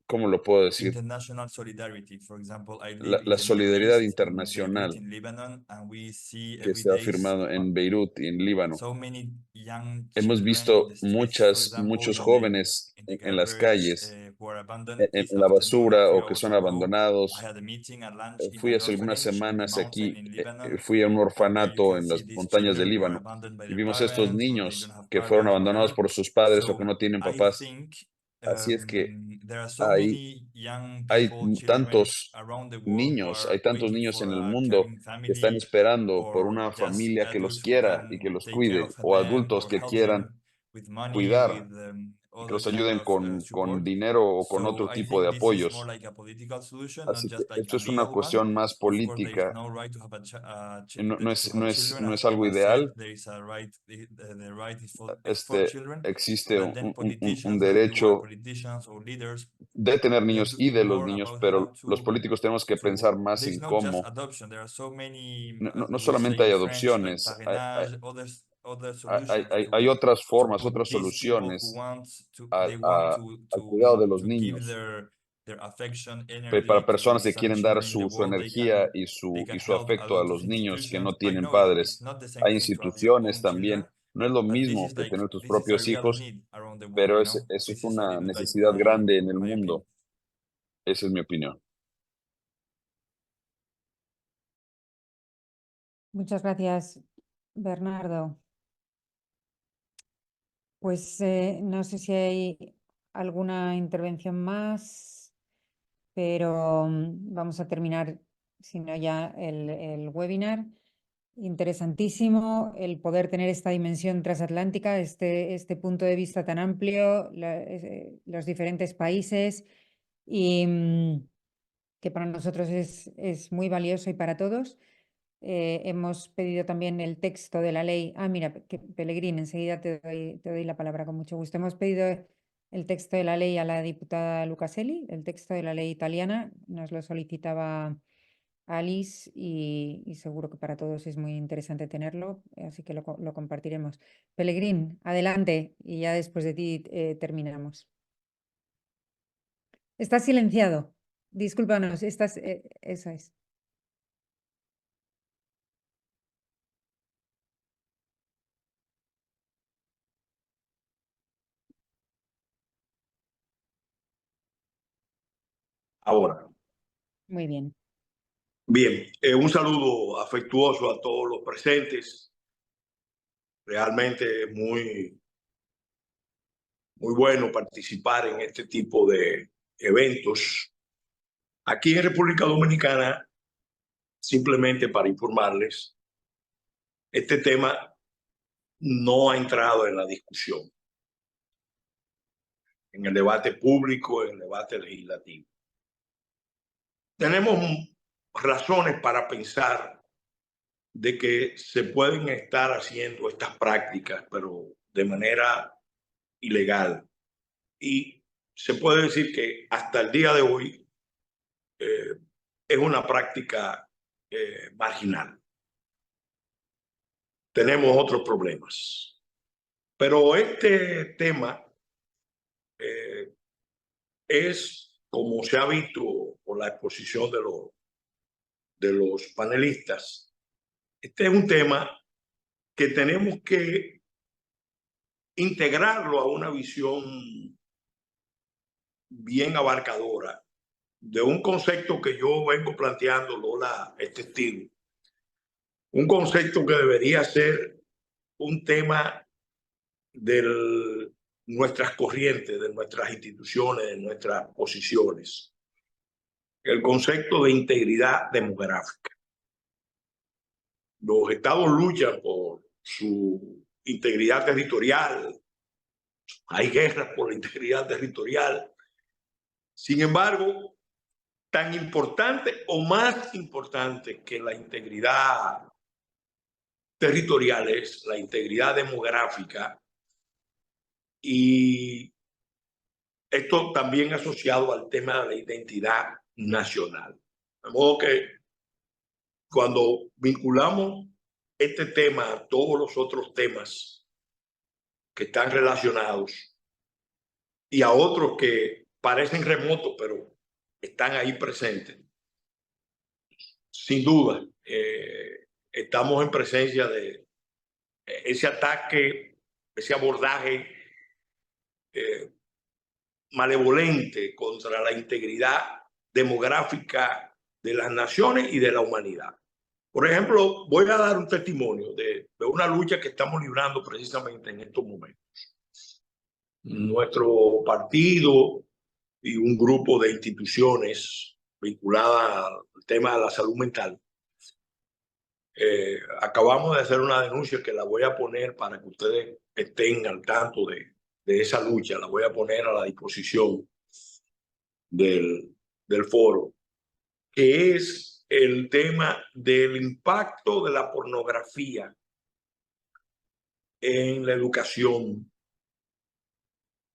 S1: ¿cómo lo puedo decir?
S4: international solidarity. For example, I live in
S1: La
S4: the Middle
S1: solidaridad
S4: East, in Beirut,
S1: internacional
S4: in Lebanon, and we see
S1: que
S4: every
S1: se ha
S4: day
S1: firmado en Beirut y en Líbano.
S4: so many young
S1: Hemos
S4: children in the
S1: visto
S4: streets, for example,
S1: muchos jóvenes
S4: in the
S1: en las
S4: garbage,
S1: calles,
S4: who are abandoned this
S1: en la
S4: afternoon a
S1: basura
S4: few
S1: o que
S4: hours
S1: son
S4: ago. I
S1: abandonados.
S4: had a meeting at lunch in
S1: Fui
S4: an
S1: hace algunas
S4: orphanage in the
S1: semanas
S4: mountain
S1: aquí,
S4: in Lebanon,
S1: fui a un
S4: and there you
S1: orfanato
S4: can
S1: en
S4: see
S1: las
S4: these
S1: montañas de
S4: children who are
S1: Líbano
S4: abandoned by
S1: y
S4: their
S1: vimos a estos
S4: parents, or they don't
S1: niños
S4: have
S1: que fueron
S4: partners,
S1: abandonados
S4: whatever.
S1: por sus padres o que
S4: So
S1: no tienen
S4: I
S1: papás.
S4: think
S1: Así es que
S4: there are so
S1: hay,
S4: many young
S1: hay
S4: people, children
S1: tantos
S4: around the world who
S1: niños, hay
S4: are
S1: tantos
S4: waiting
S1: niños
S4: for
S1: en el
S4: a
S1: mundo
S4: caring
S1: que están
S4: family,
S1: esperando por
S4: or
S1: una
S4: just
S1: familia que los
S4: adults who
S1: quiera y que
S4: can
S1: los
S4: take care
S1: cuide,
S4: of
S1: o
S4: them
S1: adultos
S4: or
S1: que
S4: help
S1: quieran
S4: them with money,
S1: cuidar
S4: with
S1: y que
S4: other
S1: los
S4: kind
S1: ayuden
S4: of
S1: con
S4: support.
S1: dinero o con
S4: So
S1: otro
S4: I
S1: tipo de
S4: think this is more
S1: apoyos.
S4: like a political solution, not
S1: Así que
S4: just like
S1: esto
S4: a
S1: es una
S4: legal one.
S1: cuestión más
S4: Of course, there is
S1: política,
S4: no right to have
S1: no
S4: to have children.
S1: no
S4: As
S1: es algo
S4: Emma said,
S1: ideal.
S4: there is a right, the right is for children,
S1: Existe
S4: but then
S1: un
S4: politicians, as you are
S1: derecho
S4: politicians or leaders,
S1: de tener
S4: we have
S1: niños
S4: to
S1: y
S4: think
S1: de los
S4: more
S1: niños,
S4: about how
S1: pero los políticos tenemos que pensar más
S4: there's
S1: en
S4: not just
S1: cómo,
S4: adoption, there are so many,
S1: no,
S4: as
S1: no
S4: we say
S1: solamente hay
S4: in French, like
S1: adopciones,
S4: parrainage, other solutions
S1: hay otras
S4: to
S1: formas,
S4: put
S1: otras
S4: these people who
S1: soluciones
S4: want to, they want
S1: al cuidado de los
S4: to give
S1: niños.
S4: their affection,
S1: Para
S4: energy to
S1: personas que
S4: some
S1: quieren dar
S4: children in the
S1: su
S4: world.
S1: energía
S4: They
S1: y
S4: can
S1: su
S4: help a
S1: afecto a
S4: lot of
S1: los niños que no
S4: institutions. I
S1: tienen
S4: know it's
S1: padres.
S4: not the same
S1: Hay
S4: thing to have your
S1: instituciones
S4: own children,
S1: también. No es lo
S4: but
S1: mismo que tener tus
S4: this is a
S1: propios
S4: real
S1: hijos,
S4: need around the world,
S1: pero
S4: you
S1: eso
S4: know.
S1: es
S4: This is a
S1: una
S4: little bit like
S1: necesidad grande en el
S4: my opinion.
S1: mundo. Esa es mi opinión.
S2: Muchas gracias, Bernardo. Pues no sé si hay alguna intervención más, pero vamos a terminar, si no ya, el webinar. Interesantísimo el poder tener esta dimensión transatlántica, este punto de vista tan amplio, los diferentes países, y que para nosotros es muy valioso y para todos. Hemos pedido también el texto de la ley. Mira, Pellegrini, enseguida te doy la palabra con mucho gusto. Hemos pedido el texto de la ley a la diputada Lucaselli, el texto de la ley italiana, nos lo solicitaba Alice y seguro que para todos es muy interesante tenerlo, así que lo compartiremos. Pellegrini, adelante y ya después de ti terminamos. Estás silenciado. Discúlpanos, eso es.
S13: Ahora.
S2: Muy bien.
S13: Bien, un saludo afectuoso a todos los presentes. Realmente muy bueno participar en este tipo de eventos. Aquí en República Dominicana, simplemente para informarles, este tema no ha entrado en la discusión, en el debate público, en el debate legislativo. Tenemos razones para pensar de que se pueden estar haciendo estas prácticas, pero de manera ilegal. Y se puede decir que hasta el día de hoy es una práctica marginal. Tenemos otros problemas. Pero este tema es, como se ha visto por la exposición de los panelistas, este es un tema que tenemos que integrarlo a una visión bien abarcadora de un concepto que yo vengo planteando, Lola, este estilo. Un concepto que debería ser un tema de nuestras corrientes, de nuestras instituciones, de nuestras posiciones. El concepto de integridad demográfica. Los estados luchan por su integridad territorial. Hay guerras por la integridad territorial. Sin embargo, tan importante o más importante que la integridad territorial es la integridad demográfica, y esto también asociado al tema de la identidad nacional. De modo que cuando vinculamos este tema a todos los otros temas que están relacionados y a otros que parecen remotos, pero están ahí presentes, sin duda, estamos en presencia de ese ataque, ese abordaje malevolente contra la integridad demográfica de las naciones y de la humanidad. Por ejemplo, voy a dar un testimonio de una lucha que estamos librando precisamente en estos momentos. Nuestro partido y un grupo de instituciones vinculadas al tema de la salud mental, acabamos de hacer una denuncia que la voy a poner para que ustedes estén al tanto de esa lucha. La voy a poner a la disposición del foro, que es el tema del impacto de la pornografía en la educación.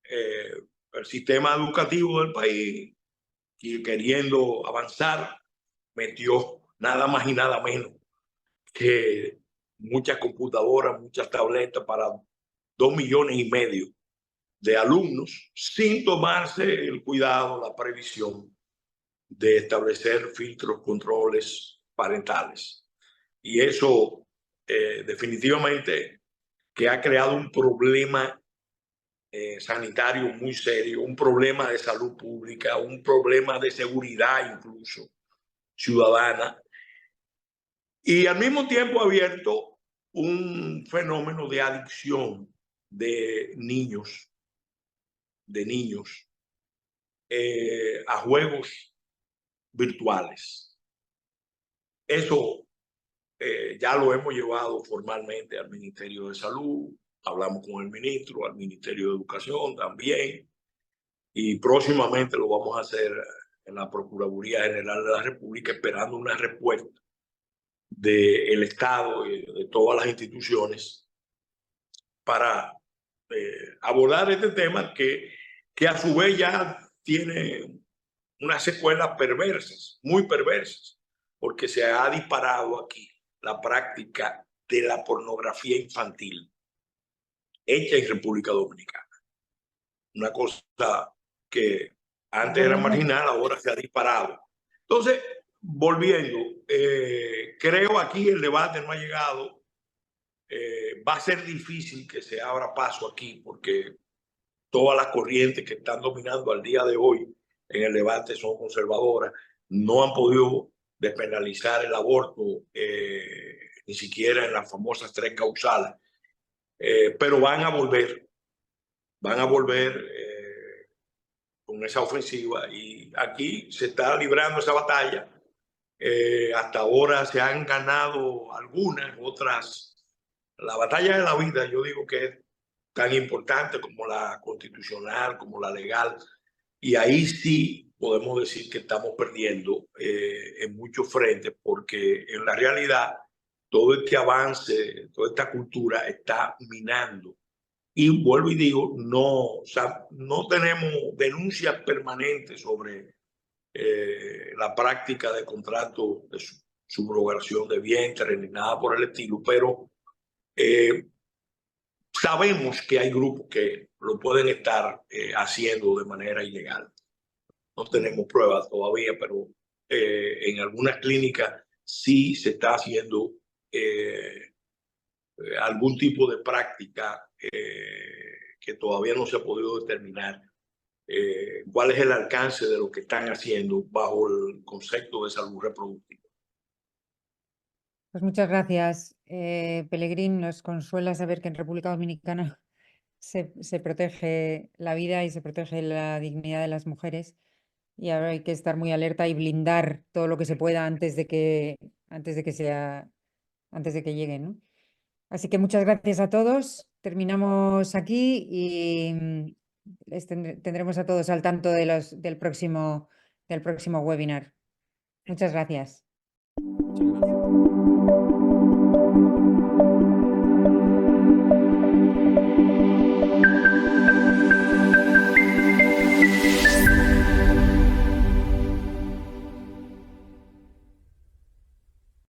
S13: El sistema educativo del país, y queriendo avanzar, metió nada más y nada menos que muchas computadoras, muchas tabletas para 2,5 millones de alumnos, sin tomarse el cuidado, la previsión de establecer filtros, controles parentales. Y eso definitivamente que ha creado un problema sanitario muy serio, un problema de salud pública, un problema de seguridad incluso ciudadana, y al mismo tiempo ha abierto un fenómeno de adicción de niños a juegos virtuales. Eso ya lo hemos llevado formalmente al Ministerio de Salud, hablamos con el ministro, al Ministerio de Educación también, y próximamente lo vamos a hacer en la Procuraduría General de la República, esperando una respuesta del Estado y de todas las instituciones para abordar este tema que a su vez ya tiene unas secuelas perversas, muy perversas, porque se ha disparado aquí la práctica de la pornografía infantil hecha en República Dominicana. Una cosa que antes era marginal, ahora se ha disparado. Entonces, volviendo, creo aquí el debate no ha llegado. Va a ser difícil que se abra paso aquí porque todas las corrientes que están dominando al día de hoy en el debate son conservadoras. No han podido despenalizar el aborto, ni siquiera en las famosas 3 causales. Pero van a volver con esa ofensiva, y aquí se está librando esa batalla. Hasta ahora se han ganado algunas, otras. La batalla de la vida, yo digo que es tan importante como la constitucional, como la legal, y ahí sí podemos decir que estamos perdiendo en muchos frentes, porque en la realidad todo este avance, toda esta cultura está minando. Y vuelvo y digo, no tenemos denuncias permanentes sobre la práctica de contratos de subrogación de vientre ni nada por el estilo, pero sabemos que hay grupos que lo pueden estar haciendo de manera ilegal. No tenemos pruebas todavía, pero en algunas clínicas sí se está haciendo algún tipo de práctica que todavía no se ha podido determinar cuál es el alcance de lo que están haciendo bajo el concepto de salud reproductiva.
S2: Pues muchas gracias, Pelegrín. Nos consuela saber que en República Dominicana se protege la vida y se protege la dignidad de las mujeres, y ahora hay que estar muy alerta y blindar todo lo que se pueda antes de que lleguen, ¿no? Así que muchas gracias a todos. Terminamos aquí y tendremos a todos al tanto de del próximo webinar. Muchas gracias.
S4: Muchas gracias.